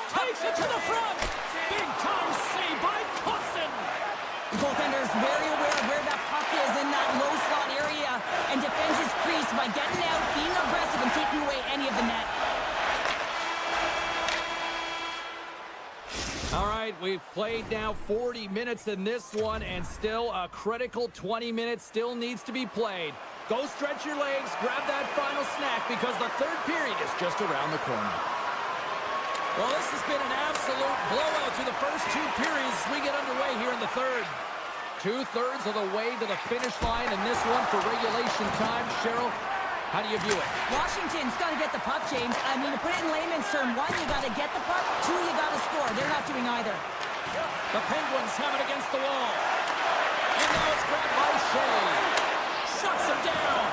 Takes it to the front. Big time save by Hudson. The goaltender is very aware of where that puck is in that low slot area and defends his crease by getting out, being aggressive, and taking away any of the net. All right, we've played now 40 minutes in this one, and still a critical 20 minutes still needs to be played. Go stretch your legs, grab that final snack, because the third period is just around the corner. Well, this has been an absolute blowout through the first two periods as we get underway here in the third. 2/3 of the way to the finish line in this one for regulation time. Cheryl, how do you view it? Washington's got to get the puck, James. I mean, to put it in layman's term, one, you got to get the puck. Two, you got to score. They're not doing either. The Penguins have it against the wall. And now it's grabbed by Shea. Shuts him down.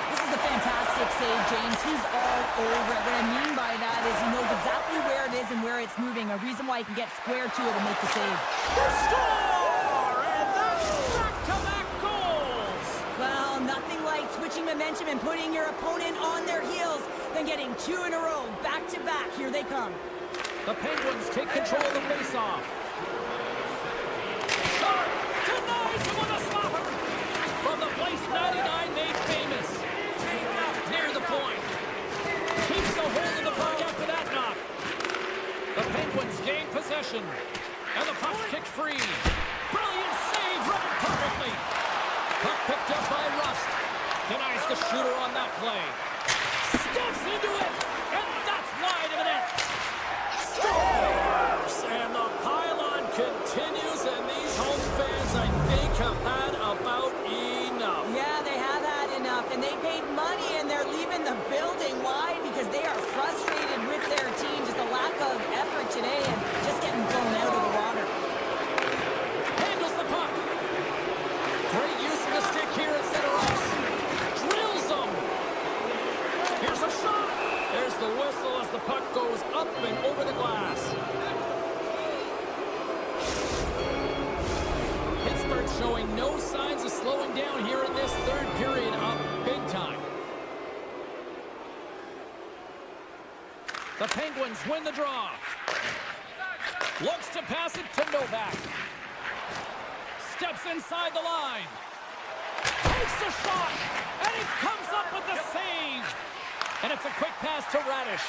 This is a fantastic save, James. He's all over it. What I mean by that is he knows exactly where it is and where it's moving. A reason why he can get square to it and make the save. The score! And that's back-to-back goals! Well, nothing like switching momentum and putting your opponent on their heels than getting two in a row, back-to-back. Here they come. The Penguins take control of the face-off. Shot! Denies him with a slapper! From the place 99 made famous. Near the point. Keeps the hold of the puck after that knock. The Penguins gain possession. And the puck's kicked free. Brilliant save, run it perfectly. Puck picked up by Rust. Denies the shooter on that play. Steps into it. And that's wide of the net. Scores! And the pylon continues, and these home fans, I think, have had about enough. Yeah, they have had enough, and they paid money, and they're leaving the building. Why? Because they are frustrated with their team. Just a lack of effort today and just getting blown out of the water. Handles the puck. Great use of the stick here at center ice. Drills them. Here's a shot. There's the whistle as the puck goes up and over the glass. Pittsburgh showing no signs of slowing down here in this third period, up big time. The Penguins win the draw. Looks to pass it to Novak. Steps inside the line. Takes the shot, and he comes up with the save. And it's a quick pass to Radish.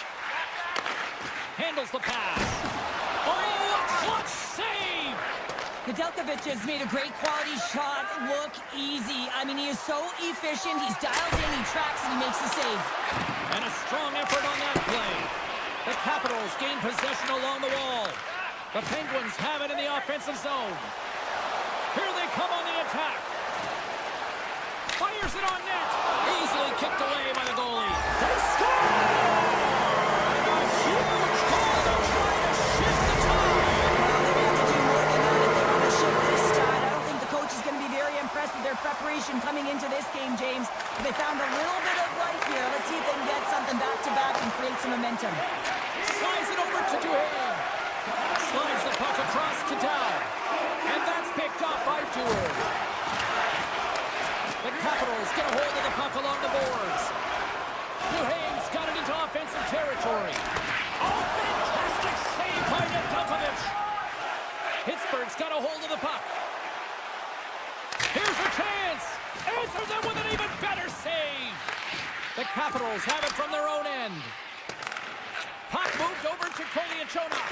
Handles the pass. Oh, a clutch save! Nedeljkovic has made a great quality shot look easy. I mean, he is so efficient. He's dialed in, he tracks, and he makes the save. And a strong effort on that play. The Capitals gain possession along the wall. The Penguins have it in the offensive zone. Here they come on the attack. Fires it on net. Easily kicked away by the goalie. They score! And a huge goal to try to shift the tide. Well, they have to do more than that if they want to shift this tide. I don't think the coach is going to be very impressed with their preparation coming into this game, James. They found a little bit of life here. Let's see if they can get something back-to-back and create some momentum. Slides it over to Duhaime. Slides the puck across to Dow. And that's picked up by Duhaime. The Capitals get a hold of the puck along the boards. Duhaime's got it into offensive territory. Oh, fantastic save by Nedeljkovic. Pittsburgh's got a hold of the puck. Here's a chance. Answers it with an even better save. The Capitals have it from their own end. Puck moved over to Koliachonok.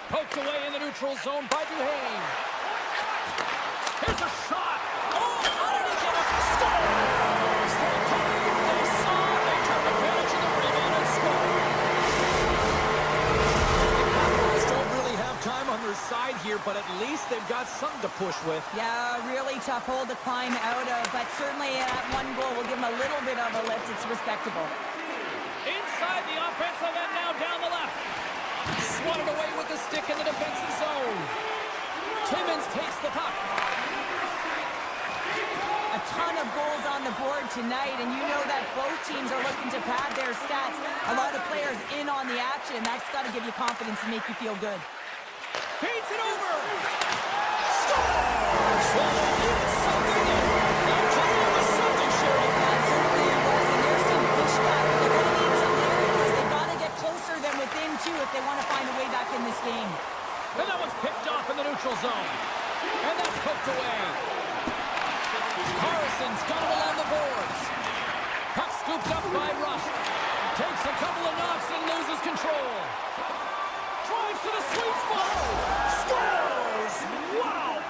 Poked away in the neutral zone by Duhaime. Here's a shot. Oh, how did he get it? Scores! They came, they saw, they took advantage of the rebound and scored. The Capitals don't really have time on their side here, but at least they've got something to push with. Yeah, really tough hole to climb out of, but certainly that one goal will give them a little bit of a lift. It's respectable. Inside side, the offensive end now down the left. Swatted away with the stick in the defensive zone. Timmons takes the puck. A ton of goals on the board tonight, and you know that both teams are looking to pad their stats. A lot of players in on the action. That's got to give you confidence and make you feel good. Feeds it over. Scores! Well, it's something there. There was something, Cheryl. That certainly it was, and there's some pushback. They're going to need some there because they've got to get closer than within two if they want to find a way back in this game. And that one's picked off in the neutral zone. And that's hooked away. Carlson's got it along the boards. Puck scooped up by Rust. Takes a couple of knocks and loses control. Drives to the sweet spot. Scores! Wow!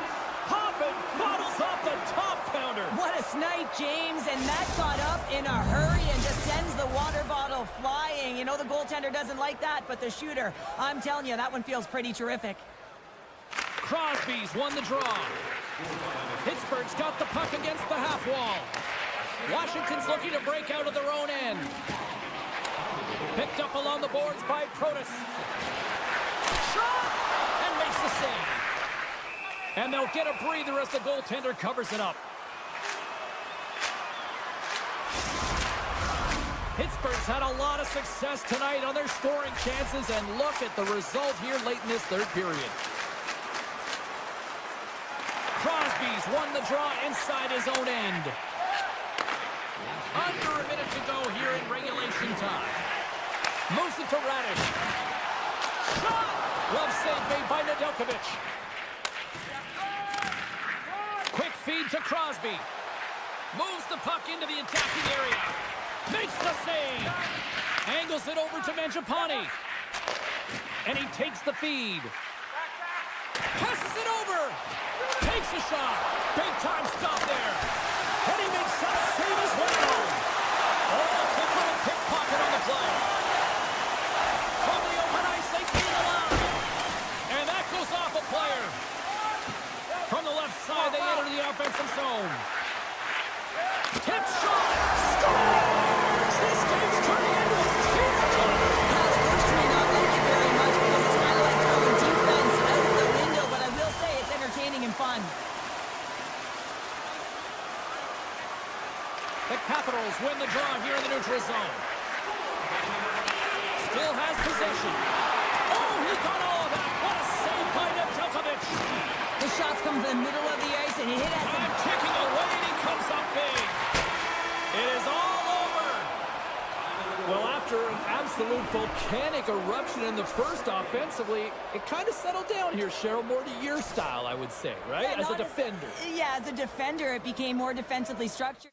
Hopping bottles off the top pounder. What a snipe, James, and that got up in a hurry and just sends the water bottle flying. You know the goaltender doesn't like that, but the shooter, I'm telling you, that one feels pretty terrific. Crosby's won the draw. Pittsburgh's got the puck against the half wall. Washington's looking to break out of their own end. Picked up along the boards by Protas. Shot! And makes the save. And they'll get a breather as the goaltender covers it up. Pittsburgh's had a lot of success tonight on their scoring chances, and look at the result here late in this third period. Crosby's won the draw inside his own end. Under a minute to go here in regulation time. Moves it to Radish. Shot! Glove save made by Nedeljkovic. Quick feed to Crosby. Moves the puck into the attacking area. Makes the save. Angles it over to Mangiapane. And he takes the feed. Passes it over. Takes a shot. Big time stop there. And he makes that save as well. Oh, quick little pickpocket on the play. From the open ice, they clean the line. And that goes off a player. From the left side, they enter the offensive zone. Tip shot. Scores! This game's turning into a tearjerker. Now, the coaches may not like it very much because it's kind of like throwing defense out the window, but I will say it's entertaining and fun. The Capitals win the draw here in the neutral zone. Still has possession. Oh, he got all of that. What a save by Nedeljkovic. The shots come from the middle of the ice, and he hit us. Time ticking away, and he comes up big. It is all over. Well, after an absolute volcanic eruption in the first offensively, it kind of settled down here, Cheryl, more to your style, I would say, right? Yeah, as a defender. As a defender, it became more defensively structured.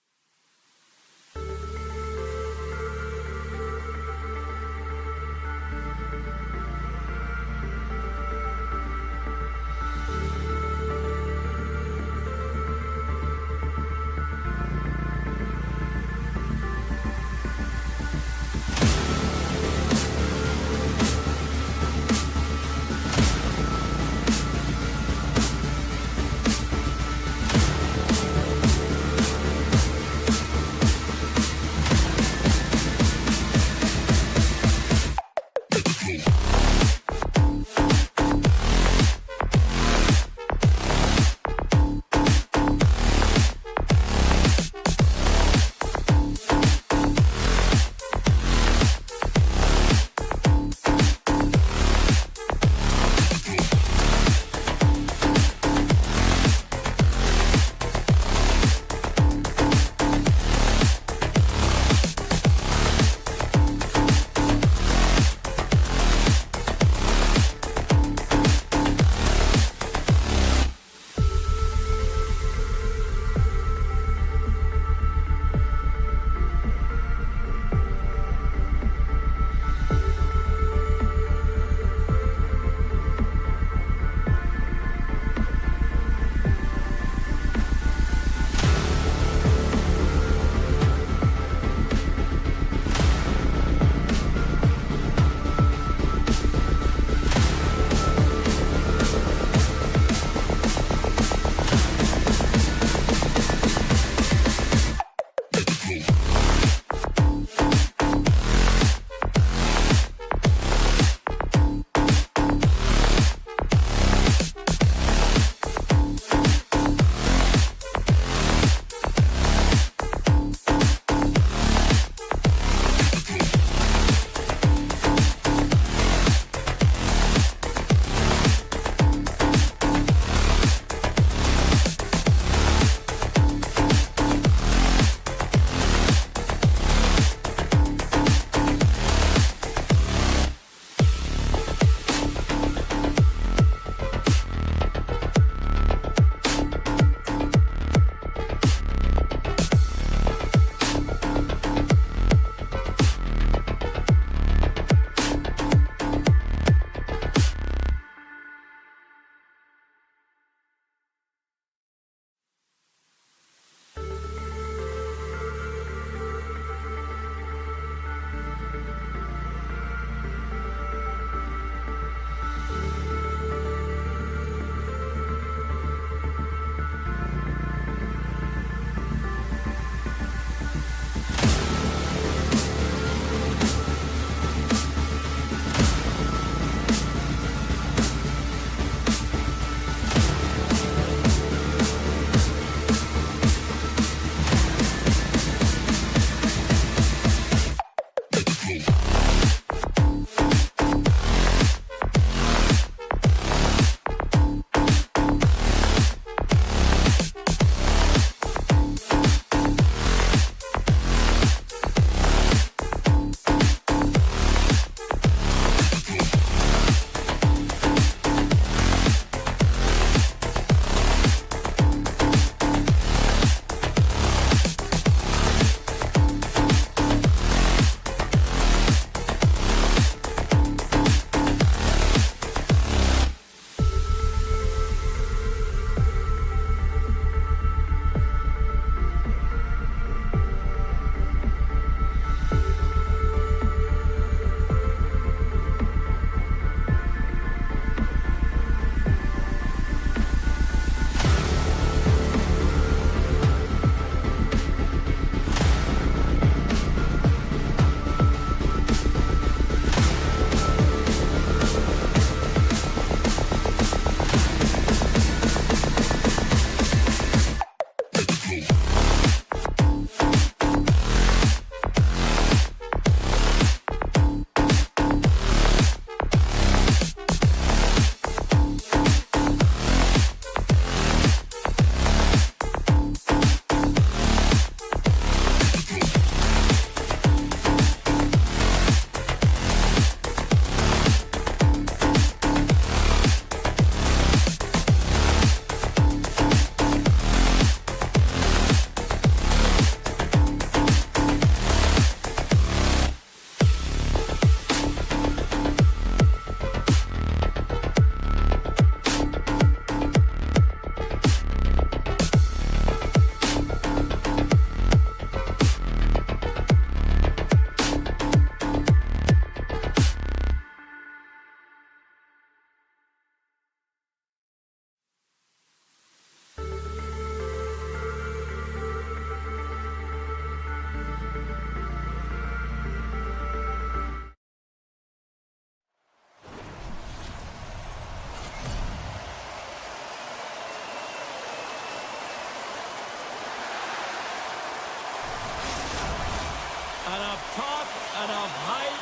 enough hype.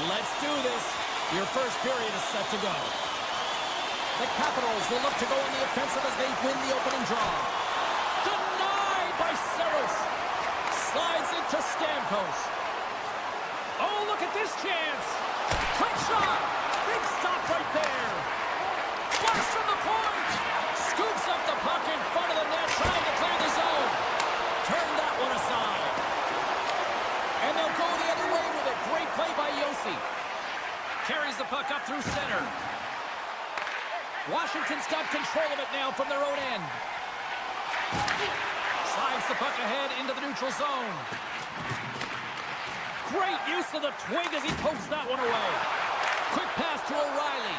Let's do this. Your first period is set to go. The Capitals will look to go on the offensive as they win the opening draw. Denied by Saros. Slides into Stamkos. Oh, look at this chance. Quick shot. Big stop right there. Flash from the point. Scoops up the puck in front of the net, trying to clear the zone. Turn that one aside. And they'll go the other way with it. Great play by Yossi. Carries the puck up through center. Washington's got control of it now from their own end. Slides the puck ahead into the neutral zone. Great use of the twig as he pokes that one away. Quick pass to O'Reilly.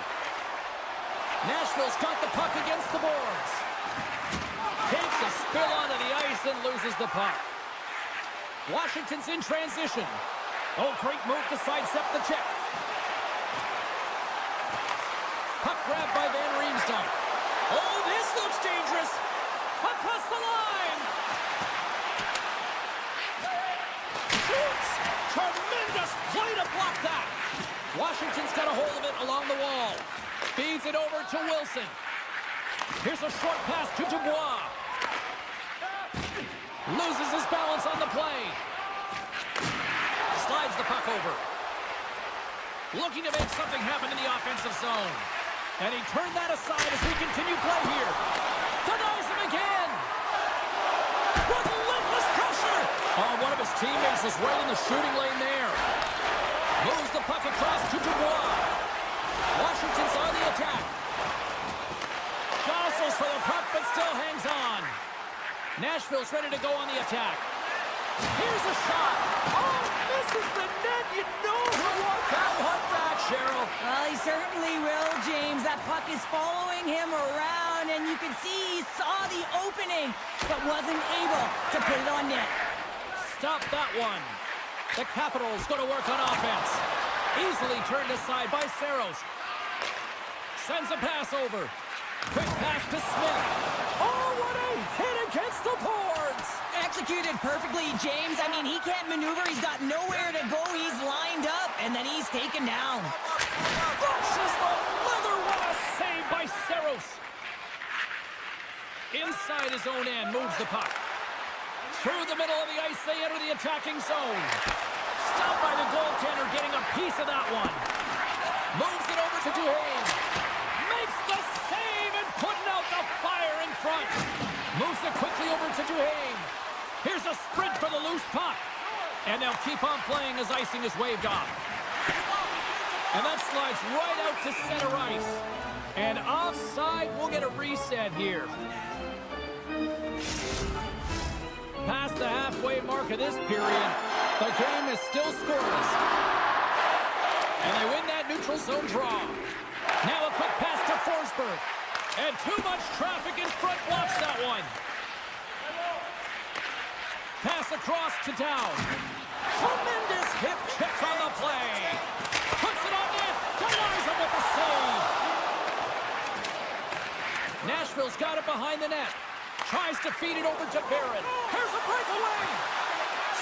Nashville's got the puck against the boards. Takes a spill onto the ice and loses the puck. Washington's in transition. Oh, great move to sidestep the check. Puck grab by Van Riemsdyk. Oh, this looks dangerous. Across the line. Shoots. Tremendous play to block that. Washington's got a hold of it along the wall. Feeds it over to Wilson. Here's a short pass to Dubois. Loses his balance on the play. Slides the puck over. Looking to make something happen in the offensive zone. And he turned that aside as we continue play here. Denies him again. Relentless pressure. Oh, one of his teammates is right in the shooting lane there. Moves the puck across to Dubois. Washington's on the attack. Jostles for the puck, but still hangs on. Nashville's ready to go on the attack. Here's a shot. Oh, misses the net. You know he'll walk that one back, Cheryl. Well, he certainly will, James. That puck is following him around, and you can see he saw the opening, but wasn't able to put it on net. Stop that one. The Capitals go to work on offense. Easily turned aside by Saros. Sends a pass over. Quick pass to Smith. Oh, what a hit against the boards. Executed perfectly, James. I mean, he can't maneuver. He's got nowhere to go. He's lined up, and then he's taken down. Flushes the leather. What a save by Saros. Inside his own end, moves the puck. Through the middle of the ice, they enter the attacking zone. Stopped by the goaltender, getting a piece of that one. Moves it over to Duhaime. Makes the save and putting out the fire in front. Moves it quickly over to Duhaime. Here's a sprint for the loose puck. And they'll keep on playing as icing is waved off. And that slides right out to center ice. And offside, we'll get a reset here. Past the halfway mark of this period, the game is still scoreless. And they win that neutral zone draw. Now a quick pass to Forsberg. And too much traffic in front blocks that one. Pass across to Down. Tremendous hip check on the play. Puts it on net. Denies him with the save. Nashville's got it behind the net. Tries to feed it over to Barron. Here's a breakaway.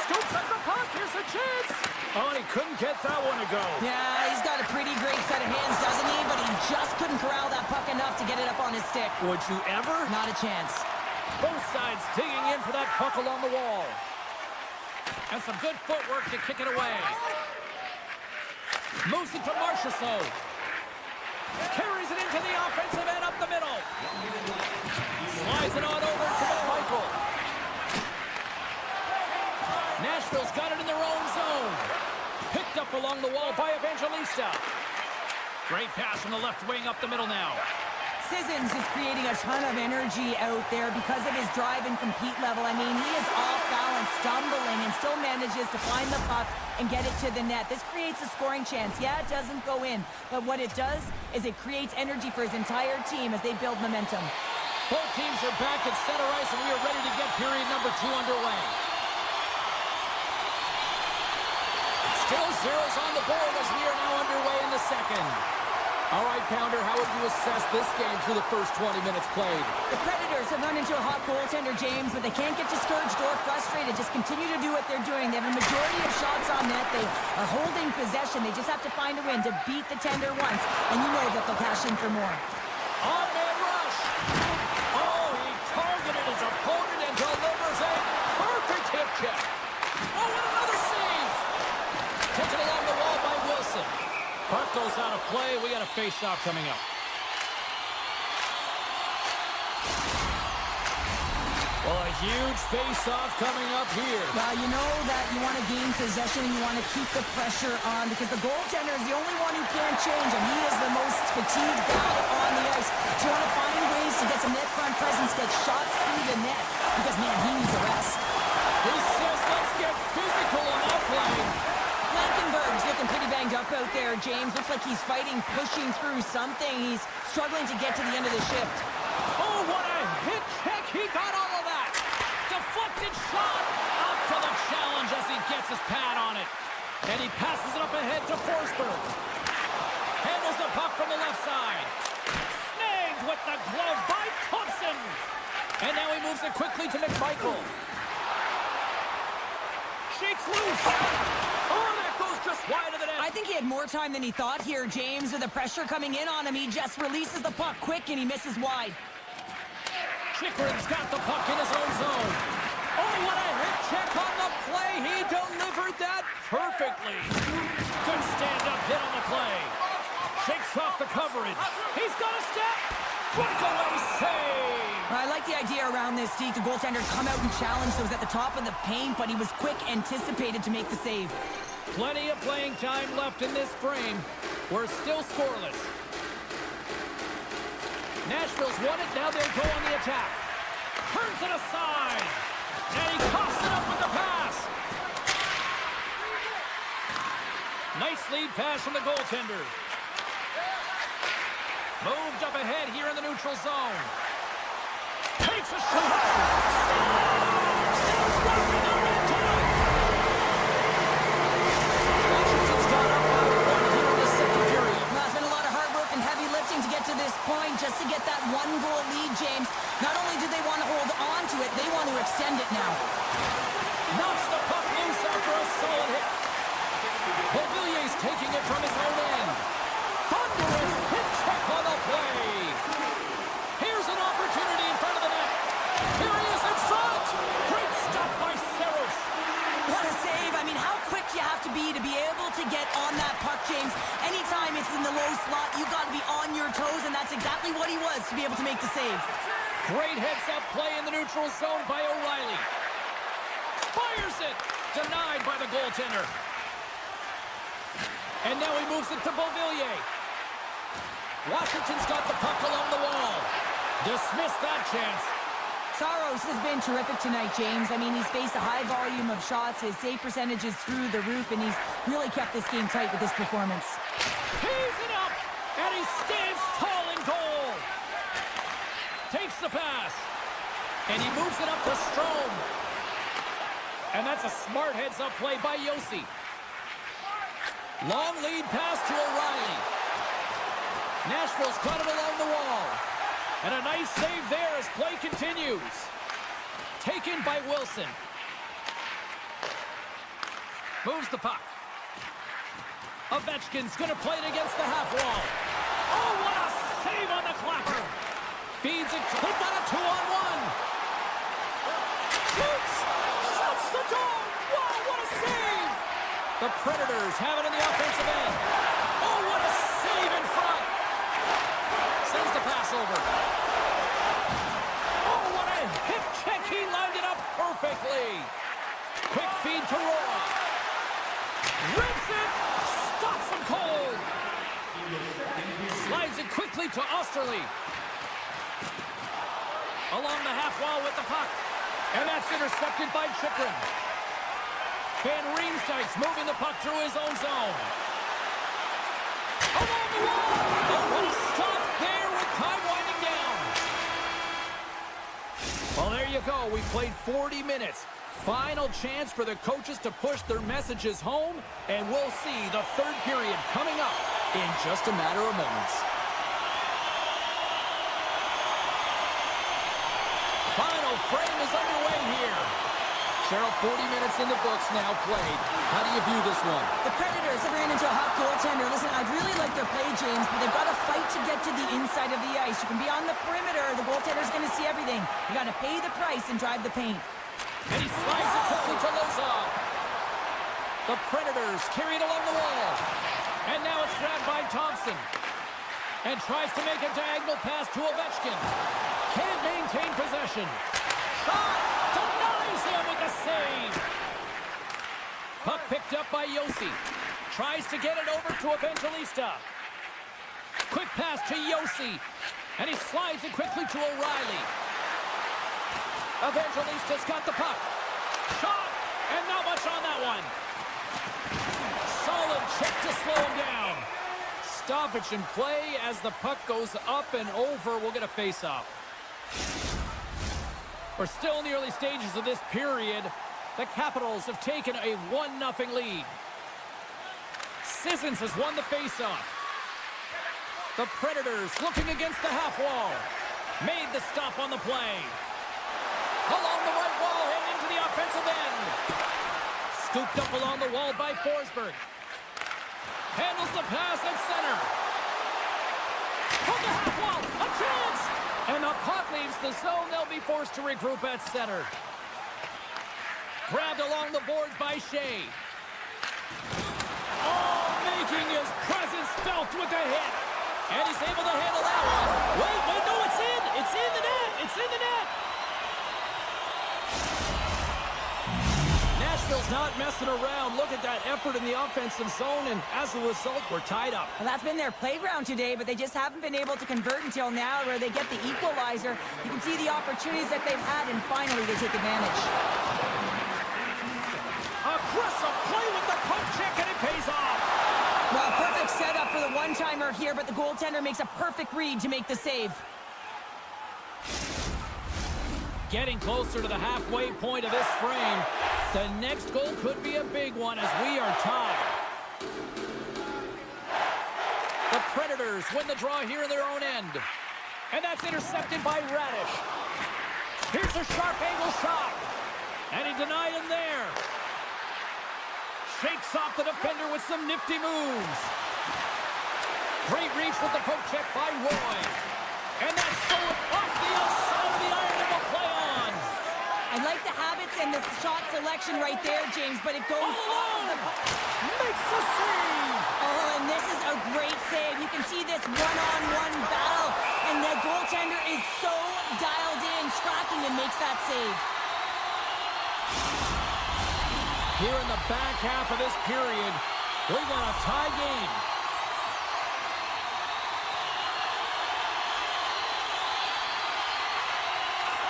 Scoops up the puck. Here's a chance. Oh, and he couldn't get that one to go. Yeah, he's got a pretty great set of hands, doesn't he? But he just couldn't corral that puck enough to get it up on his stick. Would you ever? Not a chance. Both sides digging in for that puck along the wall. And some good footwork to kick it away. Moves it to Marchessault. Carries it into the offensive end up the middle. Slides it on over to McMichael. Nashville's got it in their own zone. Picked up along the wall by Evangelista. Great pass from the left wing up the middle now. Sissons is creating a ton of energy out there because of his drive and compete level. I mean, he is off balance, stumbling, and still manages to find the puck and get it to the net. This creates a scoring chance. Yeah, it doesn't go in, but what it does is it creates energy for his entire team as they build momentum. Both teams are back at center ice, and we are ready to get period number 2 underway. Still zeros on the board as we are now underway in the second. All right, Pounder, how would you assess this game through the first 20 minutes played? The Predators have run into a hot goaltender, James, but they can't get discouraged or frustrated. Just continue to do what they're doing. They have a majority of shots on net. They are holding possession. They just have to find a win to beat the tender once, and you know that they'll cash in for more. On-man rush. Oh, he targeted his opponent and delivers a perfect hip check. Oh, and another save. Taken along the wall by Wilson. Puck goes out of play. We got a face-off coming up. Well, a huge face-off coming up here. Well, you know that you want to gain possession and you want to keep the pressure on because the goaltender is the only one who can't change, and he is the most fatigued guy on the ice. So you want to find ways to get some net front presence, get shots through the net because, man, he needs a rest. He says, let's get physical on that play. Blankenberg's looking pretty banged up out there, James. Looks like he's fighting, pushing through something. He's struggling to get to the end of the shift. Oh, what a hit check. He got all of that. Deflected shot. Up to the challenge as he gets his pad on it. And he passes it up ahead to Forsberg. Handles the puck from the left side. Snagged with the glove by Thompson. And now he moves it quickly to McMichael. Shakes loose. Oh, that goes just wide of the net. I think he had more time than he thought here, James. With the pressure coming in on him, he just releases the puck quick and he misses wide. Chikrin's got the puck in his own zone. Oh, what a hit check on the play. He delivered that perfectly. Good stand-up hit on the play. Shakes off the coverage. He's got a step. Breakaway save. I like the idea around this, Deke. The goaltender come out and challenge those at the top of the paint, but he was quick, anticipated to make the save. Plenty of playing time left in this frame. We're still scoreless. Nashville's won it. Now they'll go on the attack. Turns it aside. And he coughs it up with the pass. Nice lead pass from the goaltender. Moved up ahead here in the neutral zone. Takes a shot. Washington's got up by one here in the second period. Well, it's been a lot of hard work and heavy lifting to get to this point, just to get that one-goal lead, James. Not only do they want to hold on to it, they want to extend it now. Knocks the puck loose after a solid hit. Beauvillier's taking it from his own end. Thunderous hit check on the play. Here's an opportunity in front of the net. Here he is in front. Great stop by Saros. What a save. I mean, how quick you have to be able to get on that puck, James. Anytime it's in the low slot, you've got to be on your toes, and that's exactly what he was to be able to make the save. Great heads-up play in the neutral zone by O'Reilly. Fires it. Denied by the goaltender. And now he moves it to Beauvillier. Washington's got the puck along the wall. Dismiss that chance. Saros has been terrific tonight, James. I mean, he's faced a high volume of shots. His save percentage is through the roof, and he's really kept this game tight with his performance. Tees it up, and he stands tall in goal. Takes the pass, and he moves it up to Strome. And that's a smart heads-up play by Yossi. Long lead pass to O'Reilly. Nashville's got it along the wall. And a nice save there as play continues. Taken by Wilson. Moves the puck. Ovechkin's going to play it against the half wall. Oh, what a save on the clapper. Feeds it. They've got a 2-on-1. Shoots. Shuts the door. Wow, what a save. The Predators have it in the offensive end. Oh, what a save in front. Sends the pass over. Oh, what a hip check. He lined it up perfectly. Quick feed to Roy. Rips it. Stops him cold. Slides it quickly to Osterley. Along the half wall with the puck. And that's intercepted by Chikrin. Van Riemsdyk's moving the puck through his own zone. Along the wall. Oh, what a stop there with time winding down. Well, there you go. We played 40 minutes. Final chance for the coaches to push their messages home, and we'll see the third period coming up. in just a matter of moments. Final frame is underway here. Cheryl, 40 minutes in the books now played. How do you view this one? The Predators have ran into a hot goaltender. Listen, I really like their play, James, but they've got to fight to get to the inside of the ice. You can be on the perimeter. The goaltender's going to see everything. You got to pay the price and drive the paint. And he slides it quickly to Lozon. The Predators carry it along the wall. And now it's grabbed by Thompson. And tries to make a diagonal pass to Ovechkin. Can't maintain possession. Shot! Denies him with the save. Puck picked up by Yossi. Tries to get it over to Evangelista. Quick pass to Yossi. And he slides it quickly to O'Reilly. Evangelista's got the puck. Shot! And not much on that one. Solid check to slow him down. Stoppage in play as the puck goes up and over. We'll get a face-off. We're still in the early stages of this period. The Capitals have taken a 1-0 lead. Sissons has won the face-off. The Predators looking against the half wall. Made the stop on the play. Along the right wall and into the offensive end. Scooped up along the wall by Forsberg. Handles the pass at center. From the half wall, a chance! And the puck leaves the zone. They'll be forced to regroup at center. Grabbed along the boards by Shea. Oh, making his presence felt with the hit. And he's able to handle that one. Wait, no, it's in. It's in the net. It's in the net. Nashville's not messing around. Look at that effort in the offensive zone, and as a result, we're tied up. Well, that's been their playground today, but they just haven't been able to convert until now where they get the equalizer. You can see the opportunities that they've had, and finally they take advantage. Aggressive play with the poke check, and it pays off. Well, perfect setup for the one-timer here, but the goaltender makes a perfect read to make the save. Getting closer to the halfway point of this frame. The next goal could be a big one as we are tied. The Predators win the draw here in their own end. And that's intercepted by Radish. Here's a sharp angle shot. And he denied him there. Shakes off the defender with some nifty moves. Great reach with the poke check by Roy. And that's stolen off the outside of the iron and will play on. I like the habits and the shot selection right there, James, but it goes all alone. Makes the save. Oh, and this is a great save. You can see this one-on-one battle, and the goaltender is so dialed in, tracking, and makes that save. Here in the back half of this period, we got a tie game.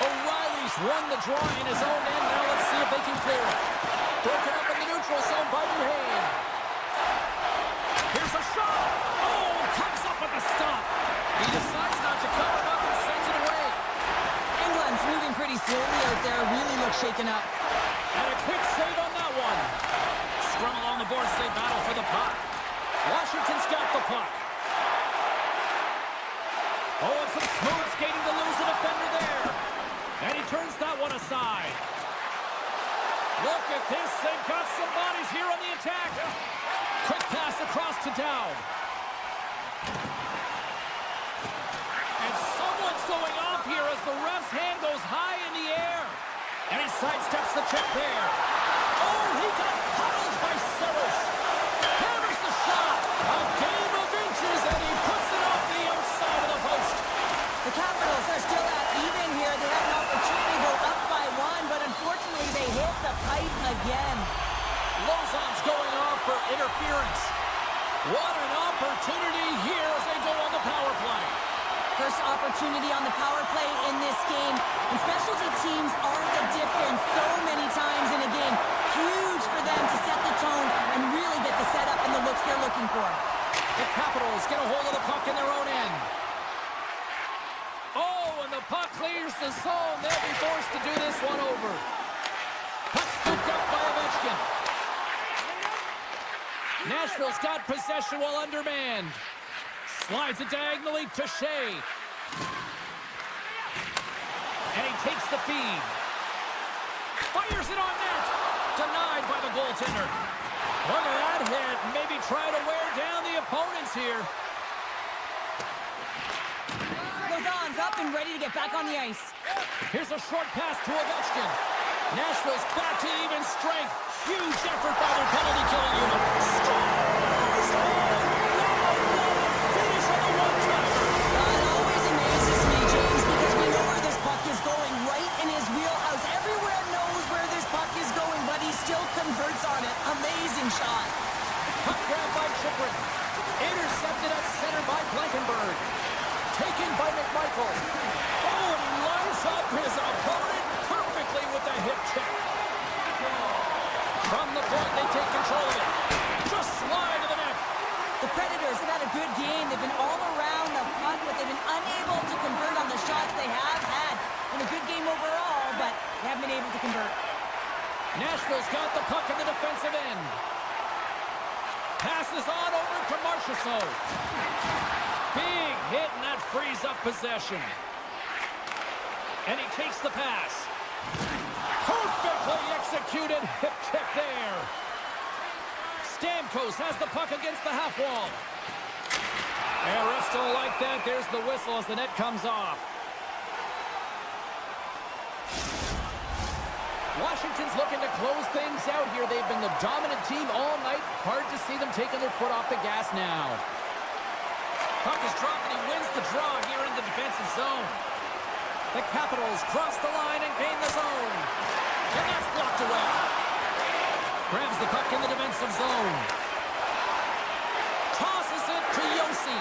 O'Reilly's won the draw in his own end. Now let's see if they can clear it. Broken up in the neutral zone by Duhane. Here's a shot. Oh, comes up with a stop. He decides not to cover it up and sends it away. England's moving pretty slowly out there. Really looks shaken up. And a quick save on that one. Scrum along the boards, they battle for the puck. Washington's got the puck. Oh, and some smooth skating to lose the defender there. And he turns that one aside. Look at this. They've got some bodies here on the attack. Quick pass across to Dowd. And someone's going off here as the ref's hand goes high in the air. And he sidesteps the check there. Oh, he got huddled by Saros. Hammers the shot. A game of inches, and he puts it off the outside of the post. The Capitals are still at even here. They have an opportunity to go up by one, but unfortunately they hit the pipe again. Lozon's going off for interference. What an opportunity here as they go on the power play. First opportunity on the power play in this game. And specialty teams are the difference so many times in a game. Huge for them to set the tone and really get the setup and the looks they're looking for. The Capitals get a hold of the puck in their own end. Oh, and the puck clears the zone. They'll be forced to do this one over. Puck scooped up by Ovechkin. Nashville's got possession while undermanned. Slides it diagonally to Shea. And he takes the feed. Fires it on net. Denied by the goaltender. Look at that hit. Maybe try to wear down the opponents here. Lozon's up and ready to get back on the ice. Here's a short pass to Ovechkin. Nashville's back to even strength. Huge effort by their penalty-killing unit. Scores! Oh, no! Finish on the one-timer. It always amazes me, James, because we know where this puck is going, right in his wheelhouse. Everywhere knows where this puck is going, but he still converts on it. Amazing shot. Puck grab by Chychrun. Intercepted at center by Blankenberg. Taken by McMichael. Oh, and he lines up his opponent perfectly with the hip check. From the point, they take control of it. Just slide to the net. The Predators have had a good game. They've been all around the puck, but they've been unable to convert on the shots they have had. Been a good game overall, but they haven't been able to convert. Nashville's got the puck in the defensive end. Passes on over to Marchessault. Big hit, and that frees up possession. And he takes the pass. Perfectly executed hip check there. Stamkos has the puck against the half wall. And refs don't like that. There's the whistle as the net comes off. Washington's looking to close things out here. They've been the dominant team all night. Hard to see them taking their foot off the gas now. Puck is dropped and he wins the draw here in the defensive zone. The Capitals cross the line and gain the zone. And that's blocked away. Grabs the puck in the defensive zone. Tosses it to Yossi.